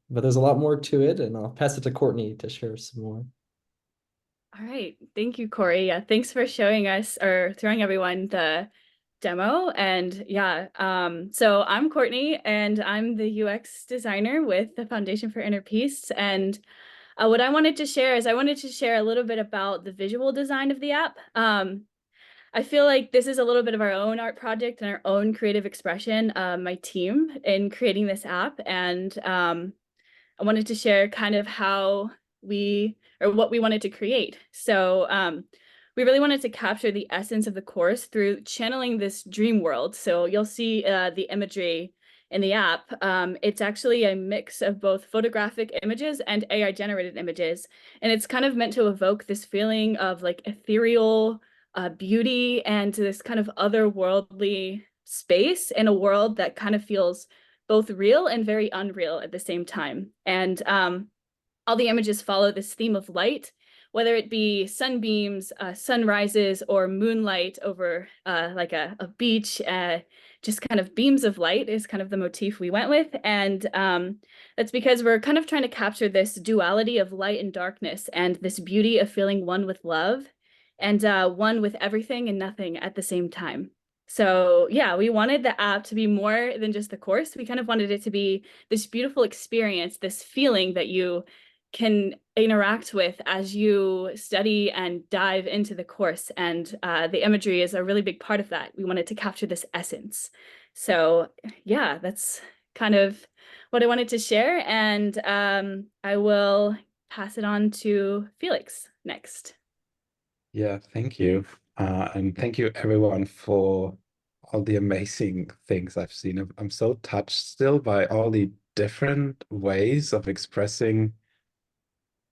there's a lot more to it, and I'll pass it to Courtney to share some more. All right. Thank you, Corey. Yeah, thanks for showing us or throwing everyone the demo. And yeah, so I'm Courtney, and I'm the UX designer with the Foundation for Inner Peace. And what I wanted to share is I wanted to share a little bit about the visual design of the app. I feel like this is a little bit of our own art project and our own creative expression, my team, in creating this app. And I wanted to share kind of how what we wanted to create. So we really wanted to capture the essence of the course through channeling this dream world. So you'll see the imagery in the app. It's actually a mix of both photographic images and AI generated images. And it's kind of meant to evoke this feeling of like ethereal beauty and this kind of otherworldly space in a world that kind of feels both real and very unreal at the same time. And all the images follow this theme of light, whether it be sunbeams, sunrises, or moonlight over like a beach. Just kind of beams of light is kind of the motif we went with. And that's because we're kind of trying to capture this duality of light and darkness and this beauty of feeling one with love and one with everything and nothing at the same time. So yeah, we wanted the app to be more than just the course. We kind of wanted it to be this beautiful experience, this feeling that you can interact with as you study and dive into the course. And the imagery is a really big part of that. We wanted to capture this essence. So yeah, that's kind of what I wanted to share. And I will pass it on to Felix next. Yeah, thank you. And thank you everyone for all the amazing things I've seen. I'm so touched still by all the different ways of expressing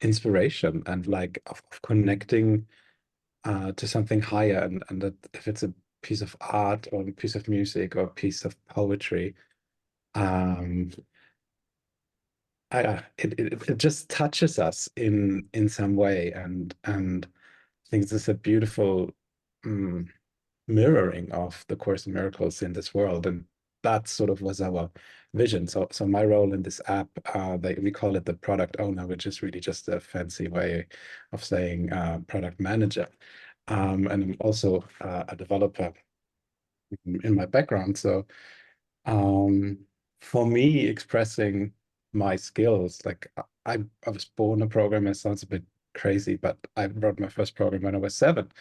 inspiration and like of connecting to something higher, and that if it's a piece of art or a piece of music or a piece of poetry, it just touches us in some way, and I think this is a beautiful mirroring of the Course in Miracles in this world, and that sort of was our vision. So my role in this app, we call it the product owner, which is really just a fancy way of saying product manager. And I'm also a developer in my background. So for me, expressing my skills, like I was born a programmer. It sounds a bit crazy, but I wrote my first program when I was 7.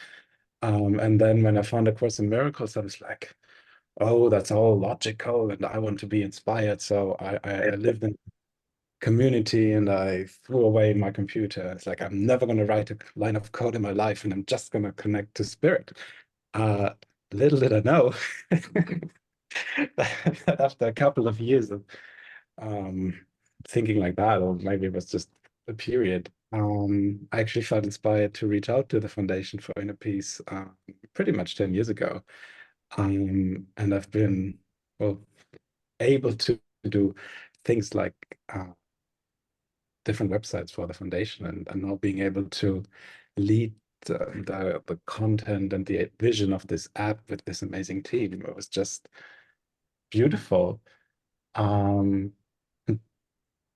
And then when I found A Course in Miracles, I was like, oh, that's all logical, and I want to be inspired. So I lived in community and I threw away my computer. It's like, I'm never going to write a line of code in my life, and I'm just going to connect to spirit. Little did I know that after a couple of years of thinking like that, or maybe it was just a period, I actually felt inspired to reach out to the Foundation for Inner Peace pretty much 10 years ago. And I've been able to do things like different websites for the Foundation, and now being able to lead the content and the vision of this app with this amazing team. It was just beautiful.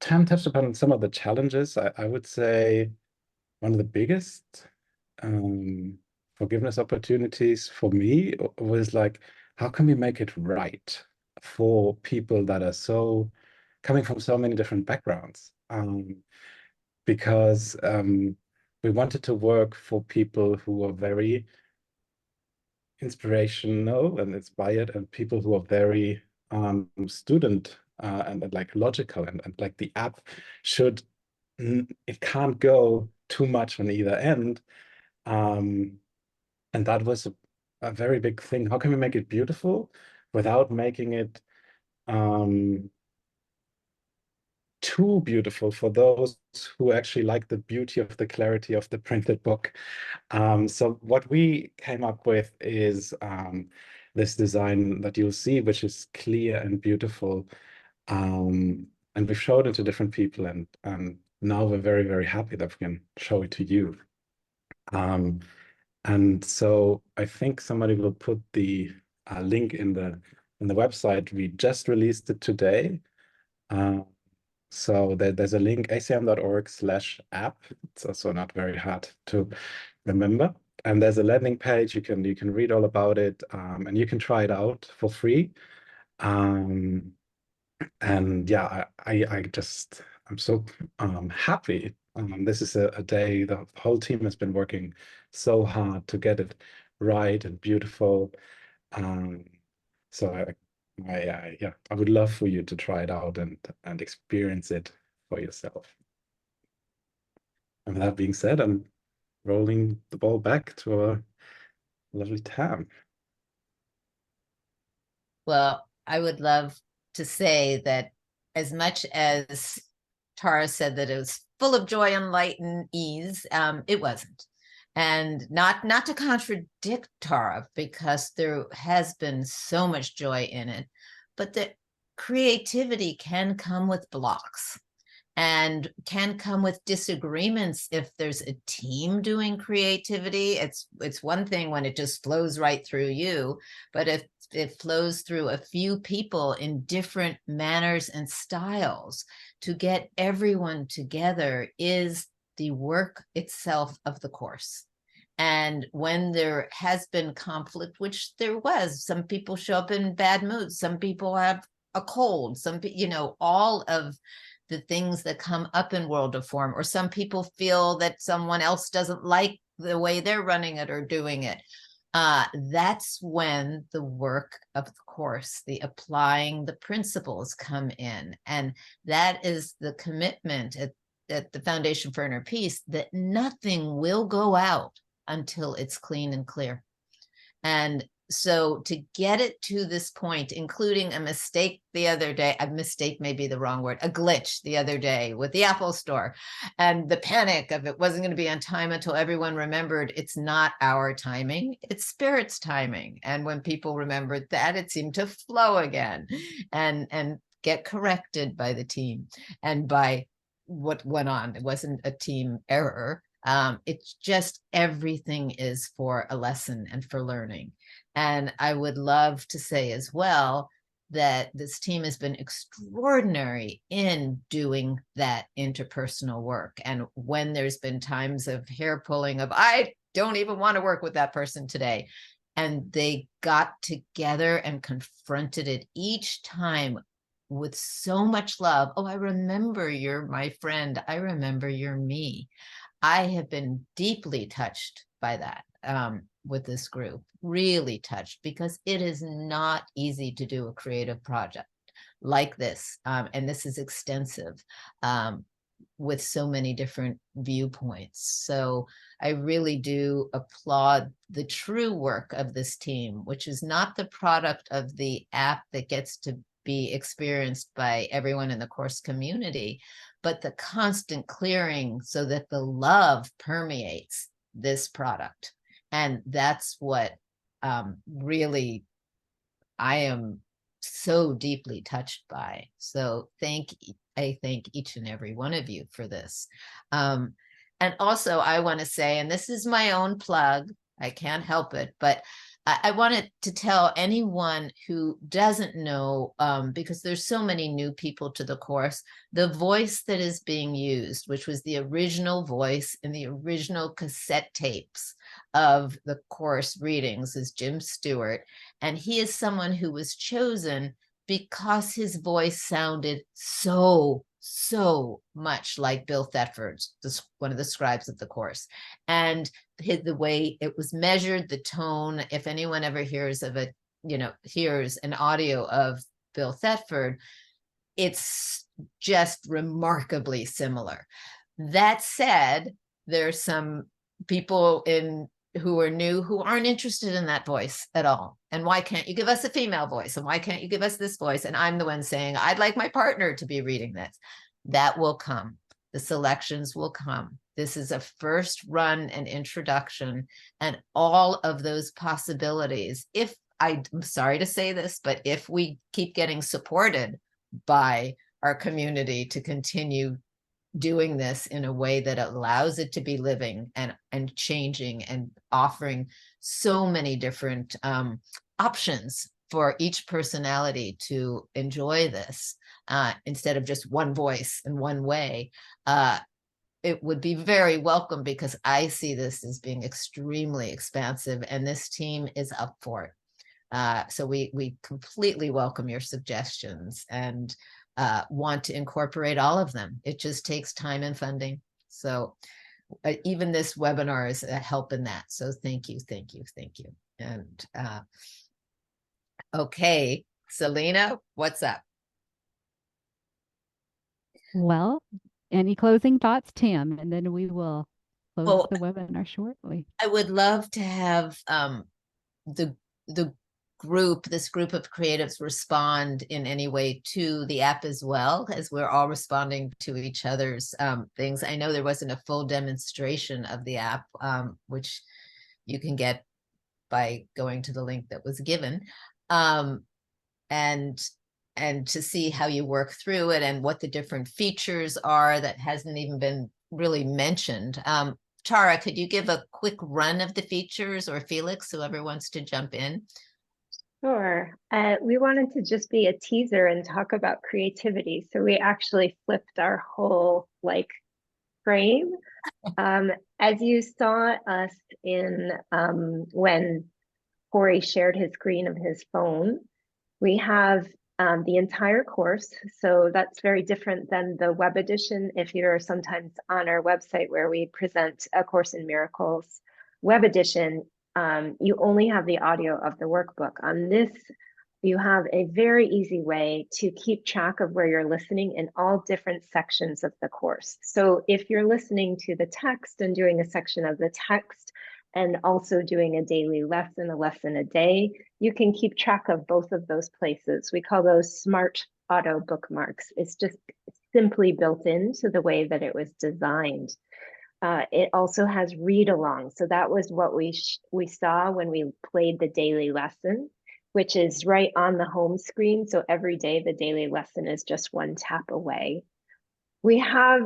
Tam touched upon some of the challenges. I would say one of the biggest forgiveness opportunities for me was like, how can we make it right for people that are coming from so many different backgrounds? Because we wanted to work for people who are very inspirational and inspired, and people who are very student and like logical, and like the app should, it can't go too much on either end. And that was a very big thing. How can we make it beautiful without making it too beautiful for those who actually like the beauty of the clarity of the printed book? So what we came up with is this design that you'll see, which is clear and beautiful. And we've showed it to different people, and now we're very, very happy that we can show it to you. And so I think somebody will put the link in the website. We just released it today. So there's a link, acim.org/app. It's also not very hard to remember. And there's a landing page. You can read all about it, and you can try it out for free. And yeah, I'm so happy. This is a day the whole team has been working so hard to get it right and beautiful. So I would love for you to try it out and experience it for yourself. And with that being said, I'm rolling the ball back to our lovely Tam. Well, I would love to say that as much as Tara said that it was full of joy and light and ease, it wasn't. And not to contradict Tara, because there has been so much joy in it, but that creativity can come with blocks and can come with disagreements if there's a team doing creativity. It's one thing when it just flows right through you, but if it flows through a few people in different manners and styles, to get everyone together is the work itself of the course. And when there has been conflict, which there was, some people show up in bad moods, some people have a cold, all of the things that come up in World of Form, or some people feel that someone else doesn't like the way they're running it or doing it. That's when the work of the course, the applying the principles, come in. And that is the commitment at the Foundation for Inner Peace, that nothing will go out until it's clean and clear. And so to get it to this point, including a mistake the other day, a mistake may be the wrong word, a glitch the other day with the Apple Store, and the panic of it wasn't going to be on time until everyone remembered it's not our timing, it's Spirit's timing. And when people remembered that, it seemed to flow again and get corrected by the team and by what went on. It wasn't a team error. It's just everything is for a lesson and for learning. And I would love to say as well that this team has been extraordinary in doing that interpersonal work. And when there's been times of hair pulling of, I don't even want to work with that person today, and they got together and confronted it each time with so much love. Oh, I remember you're my friend. I remember you're me. I have been deeply touched by that with this group, really touched, because it is not easy to do a creative project like this. And this is extensive with so many different viewpoints. So I really do applaud the true work of this team, which is not the product of the app that gets to be experienced by everyone in the course community, but the constant clearing so that the love permeates this product. And that's what really I am so deeply touched by. So I thank each and every one of you for this. And also I want to say, and this is my own plug, I can't help it, but I wanted to tell anyone who doesn't know, because there's so many new people to the course, the voice that is being used, which was the original voice in the original cassette tapes of the course readings, is Jim Stewart. And he is someone who was chosen because his voice sounded so much like Bill Thetford's, one of the scribes of the course. And the way it was measured, the tone, if anyone ever hears of hears an audio of Bill Thetford, it's just remarkably similar. That said, there's some people who are new who aren't interested in that voice at all. And why can't you give us a female voice? And why can't you give us this voice? And I'm the one saying, I'd like my partner to be reading this. That will come. The selections will come. This is a first run and introduction, and all of those possibilities, if I'm sorry to say this, but if we keep getting supported by our community to continue doing this in a way that allows it to be living and changing and offering so many different options for each personality to enjoy this, instead of just one voice and one way, it would be very welcome, because I see this as being extremely expansive, and this team is up for it. So we completely welcome your suggestions and want to incorporate all of them. It just takes time and funding. So even this webinar is a help in that. So thank you, thank you, thank you. And okay, Selena, what's up? Well, any closing thoughts, Tam? And then we will close the webinar shortly. I would love to have the this group of creatives respond in any way to the app as well, as we're all responding to each other's things. I know there wasn't a full demonstration of the app, which you can get by going to the link that was given, and to see how you work through it and what the different features are that hasn't even been really mentioned. Tara, could you give a quick run of the features, or Felix, whoever wants to jump in? Sure. We wanted to just be a teaser and talk about creativity. So we actually flipped our whole frame. As you saw us in when Corey shared his screen of his phone, we have the entire course. So that's very different than the web edition. If you're sometimes on our website where we present A Course in Miracles web edition, you only have the audio of the workbook. On this, you have a very easy way to keep track of where you're listening in all different sections of the course. So if you're listening to the text and doing a section of the text and also doing a daily lesson, a lesson a day, you can keep track of both of those places. We call those smart auto bookmarks. It's just simply built into the way that it was designed. It also has read along. So that was what we saw when we played the daily lesson, which is right on the home screen. So every day the daily lesson is just one tap away. We have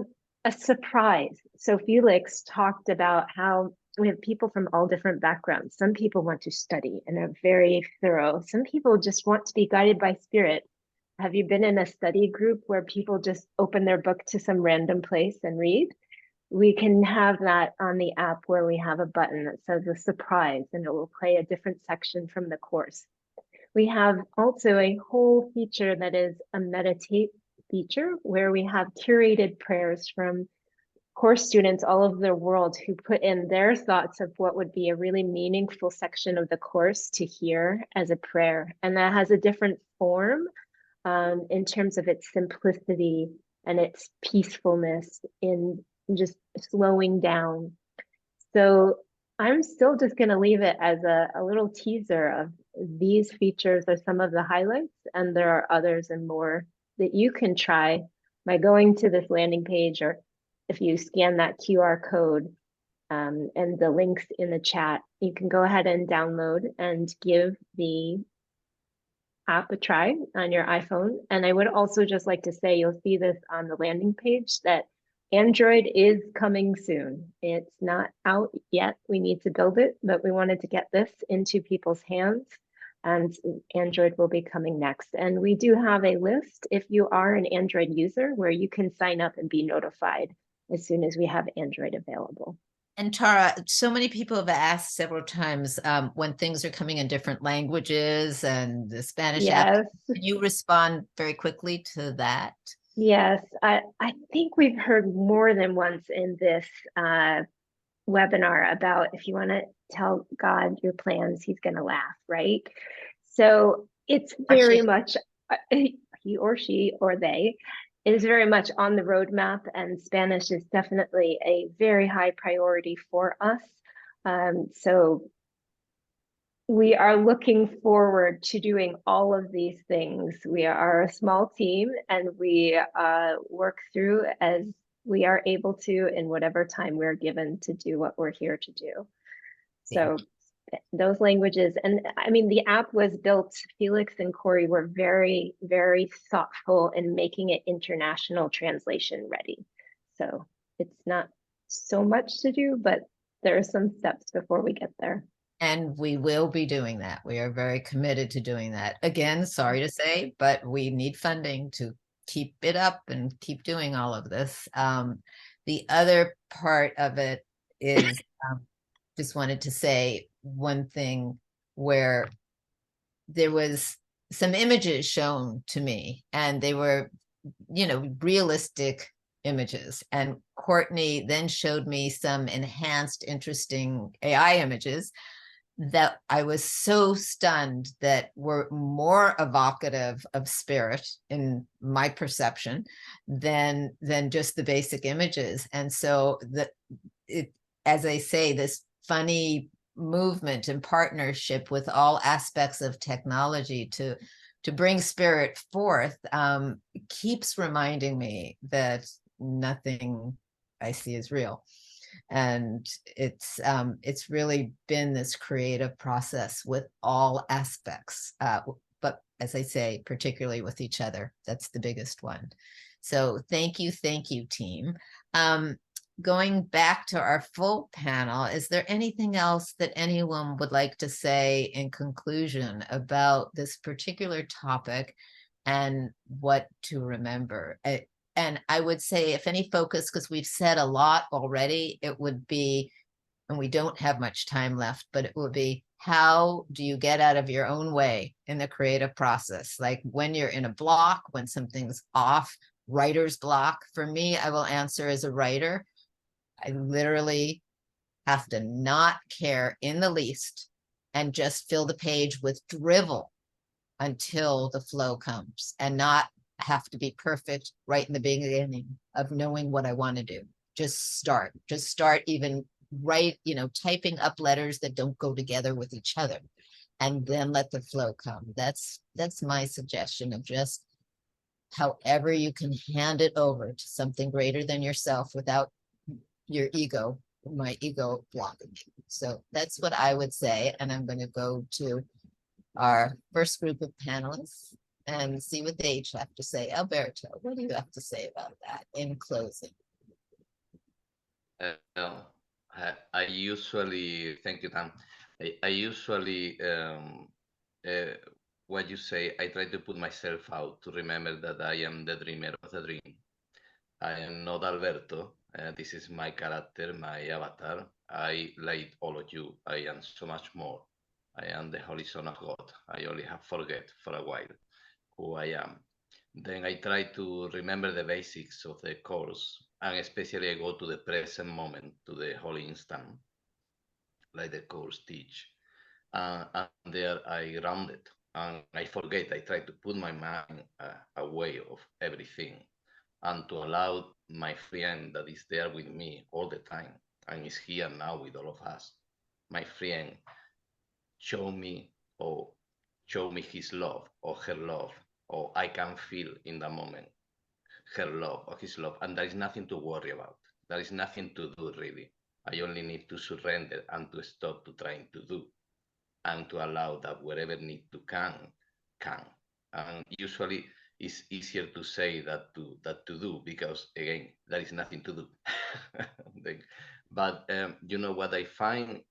a surprise. So Felix talked about how we have people from all different backgrounds. Some people want to study and are very thorough. Some people just want to be guided by spirit. Have you been in a study group where people just open their book to some random place and read? We can have that on the app where we have a button that says a surprise, and it will play a different section from the course. We have also a whole feature that is a meditate feature where we have curated prayers from course students all over the world who put in their thoughts of what would be a really meaningful section of the course to hear as a prayer. And that has a different form in terms of its simplicity and its peacefulness in just slowing down. So I'm still just going to leave it as a little teaser of these features are some of the highlights, and there are others and more that you can try by going to this landing page, or if you scan that QR code and the links in the chat, you can go ahead and download and give the app a try on your iPhone. And I would also just like to say, you'll see this on the landing page, that Android is coming soon. It's not out yet. We need to build it, but we wanted to get this into people's hands, and Android will be coming next. And we do have a list, if you are an Android user, where you can sign up and be notified as soon as we have Android available. And Tara, so many people have asked several times when things are coming in different languages and the Spanish app. Can you respond very quickly to that? Yes, I think we've heard more than once in this webinar about if you want to tell God your plans, he's going to laugh, right? So it's very much, he or she or they is very much on the roadmap, and Spanish is definitely a very high priority for us. So we are looking forward to doing all of these things. We are a small team, and we work through as we are able to in whatever time we're given to do what we're here to do. So those languages, and I mean, the app was built, Felix and Corey were very, very thoughtful in making it international translation ready. So it's not so much to do, but there are some steps before we get there. And we will be doing that. We are very committed to doing that. Again, sorry to say, but we need funding to keep it up and keep doing all of this. The other part of it is, just wanted to say one thing where there was some images shown to me, and they were, you know, realistic images. And Courtney then showed me some enhanced, interesting AI images that I was so stunned that were more evocative of spirit in my perception than just the basic images. And so as I say, this funny movement and partnership with all aspects of technology to bring spirit forth keeps reminding me that nothing I see is real. And it's really been this creative process with all aspects, but as I say, particularly with each other. That's the biggest one. So thank you, team. Going back to our full panel, is there anything else that anyone would like to say in conclusion about this particular topic and what to remember? And I would say, if any focus, because we've said a lot already, it would be, and we don't have much time left, but it would be, how do you get out of your own way in the creative process? Like when you're in a block, when something's off, writer's block. For me, I will answer as a writer, I literally have to not care in the least and just fill the page with drivel until the flow comes, and not have to be perfect right in the beginning of knowing what I want to do. Just start even write, typing up letters that don't go together with each other, and then let the flow come. That's my suggestion of just however you can hand it over to something greater than yourself without your ego, my ego blocking you. So that's what I would say. And I'm going to go to our first group of panelists and see what they each have to say. Alberto, what do you have to say about that in closing? I usually, thank you, Tam. I usually, what you say, I try to put myself out to remember that I am the dreamer of the dream. I am not Alberto. This is my character, my avatar. Like all of you, I am so much more. I am the Holy Son of God. I only have forget for a while who I am. Then I try to remember the basics of the course, and especially I go to the present moment, to the holy instant, like the course teach. And there I ground it, and I forget. I try to put my mind away of everything, and to allow my friend that is there with me all the time and is here now with all of us, my friend, show me his love or her love, or I can feel in the moment her love or his love, and there is nothing to worry about. There is nothing to do really. I only need to surrender and to stop to trying to do, and to allow that wherever need to can. And usually it's easier to say that to do, because again, there is nothing to do. But what I find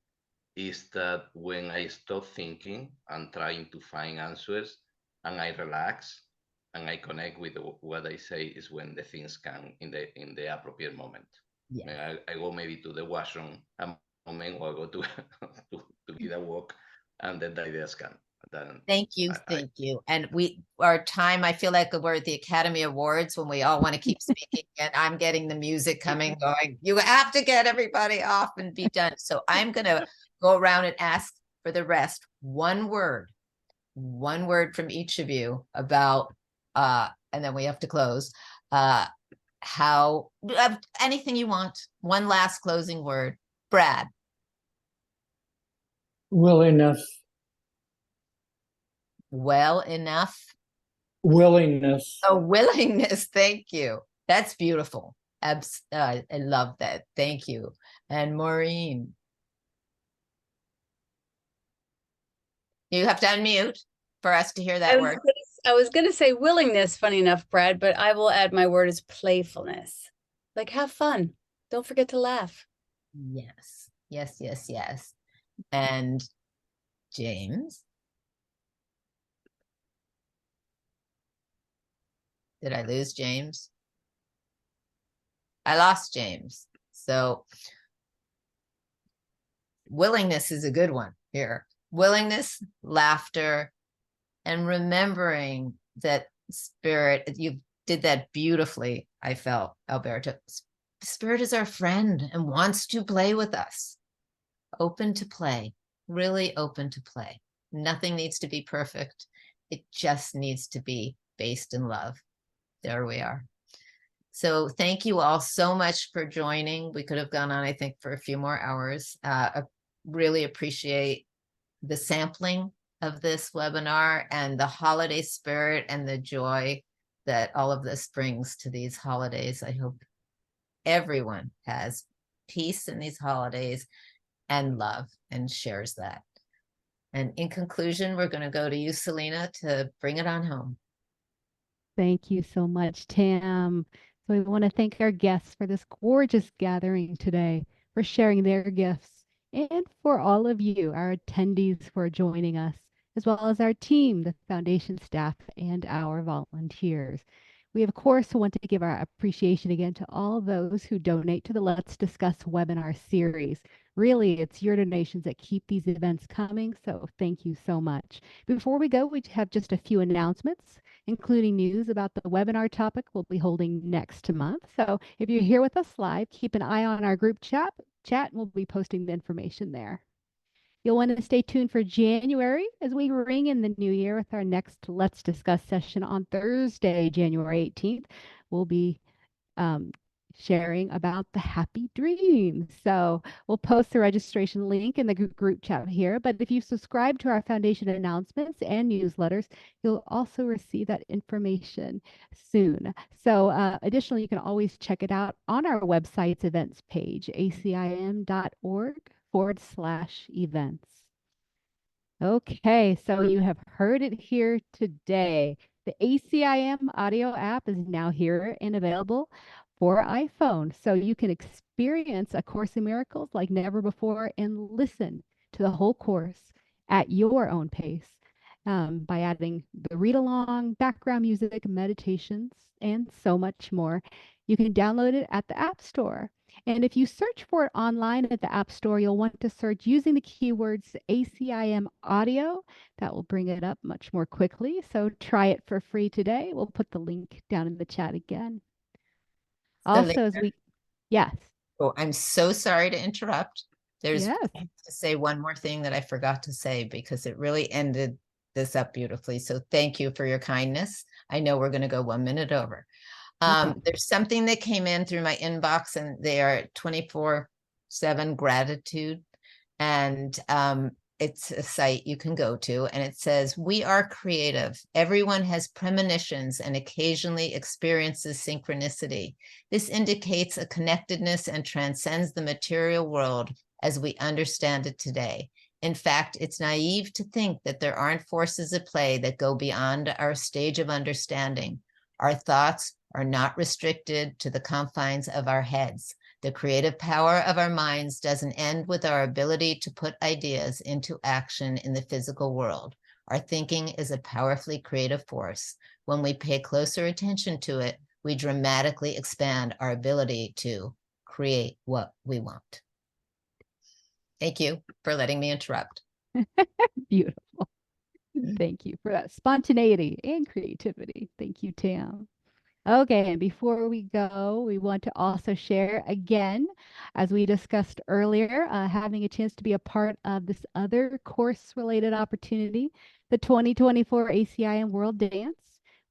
is that when I stop thinking and trying to find answers, and I relax and I connect with what I say, is when the things come in the appropriate moment. Yeah. I go maybe to the washroom a moment, or I go to get a walk, and then the ideas come. Thank you. And our time, I feel like we're at the Academy Awards when we all want to keep speaking, and I'm getting the music coming, going, you have to get everybody off and be done. So I'm going to go around and ask for the rest. One word from each of you about and then we have to close. How anything you want. One last closing word. Brad. Willingness. Well enough. Willingness. Oh, willingness. Thank you. That's beautiful. I love that. Thank you. And Maureen. You have to unmute for us to hear that word. I was going to say willingness, funny enough, Brad, but I will add my word is playfulness. Like, have fun. Don't forget to laugh. Yes, yes, yes, yes. And James? Did I lose James? I lost James. So willingness is a good one here. Willingness, laughter, and remembering that spirit. You did that beautifully, I felt, Alberto. Spirit is our friend and wants to play with us. Open to play, really open to play. Nothing needs to be perfect. It just needs to be based in love. There we are. So thank you all so much for joining. We could have gone on, I think, for a few more hours. I really appreciate the sampling of this webinar and the holiday spirit and the joy that all of this brings to these holidays. I hope everyone has peace in these holidays and love and shares that. And in conclusion, we're going to go to you, Selena, to bring it on home. Thank you so much, Tam. So we want to thank our guests for this gorgeous gathering today, for sharing their gifts, and for all of you, our attendees, for joining us, as well as our team, the foundation staff, and our volunteers. We, of course, want to give our appreciation again to all those who donate to the Let's Discuss webinar series. Really, it's your donations that keep these events coming, so thank you so much. Before we go, we have just a few announcements, including news about the webinar topic we'll be holding next month. So if you're here with us live, keep an eye on our group chat, and we'll be posting the information there. You'll want to stay tuned for January as we ring in the new year with our next Let's Discuss session on Thursday, January 18th. We'll be sharing about the happy dreams. So we'll post the registration link in the group chat here. But if you subscribe to our foundation announcements and newsletters, you'll also receive that information soon. So additionally, you can always check it out on our website's events page, acim.org/events. Okay, so you have heard it here today. The ACIM audio app is now here and available for iPhone, so you can experience A Course in Miracles like never before and listen to the whole course at your own pace by adding the read-along, background music, meditations, and so much more. You can download it at the App Store. And if you search for it online at the App Store, you'll want to search using the keywords ACIM audio. That will bring it up much more quickly. So try it for free today. We'll put the link down in the chat again. Also, as we, yes. Oh, I'm so sorry to interrupt. There's yes. to say one more thing that I forgot to say because it really ended this up beautifully. So thank you for your kindness. I know we're going to go 1 minute over. There's something that came in through my inbox and they are 24/7 gratitude. And it's a site you can go to and it says, we are creative. Everyone has premonitions and occasionally experiences synchronicity. This indicates a connectedness and transcends the material world as we understand it today. In fact, it's naive to think that there aren't forces at play that go beyond our stage of understanding. Our thoughts are not restricted to the confines of our heads. The creative power of our minds doesn't end with our ability to put ideas into action in the physical world. Our thinking is a powerfully creative force. When we pay closer attention to it, we dramatically expand our ability to create what we want. Thank you for letting me interrupt. Beautiful. Thank you for that spontaneity and creativity. Thank you, Tam. Okay, and before we go, we want to also share again, as we discussed earlier, having a chance to be a part of this other course-related opportunity, the 2024 ACIM World Dance.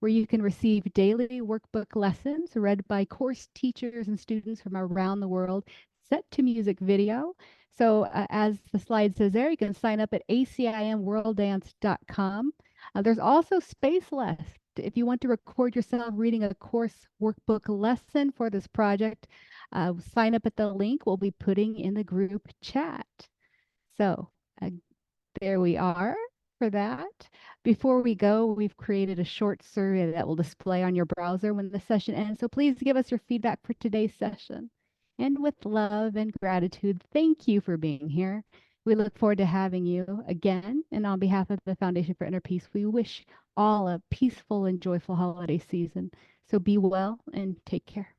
where you can receive daily workbook lessons read by course teachers and students from around the world, set to music video. So as the slide says there, you can sign up at acimworlddance.com. There's also space left. If you want to record yourself reading a course workbook lesson for this project, sign up at the link we'll be putting in the group chat. So there we are for that. Before we go, we've created a short survey that will display on your browser when the session ends. So please give us your feedback for today's session. And with love and gratitude, thank you for being here. We look forward to having you again. And on behalf of the Foundation for Inner Peace, we wish all a peaceful and joyful holiday season. So be well and take care.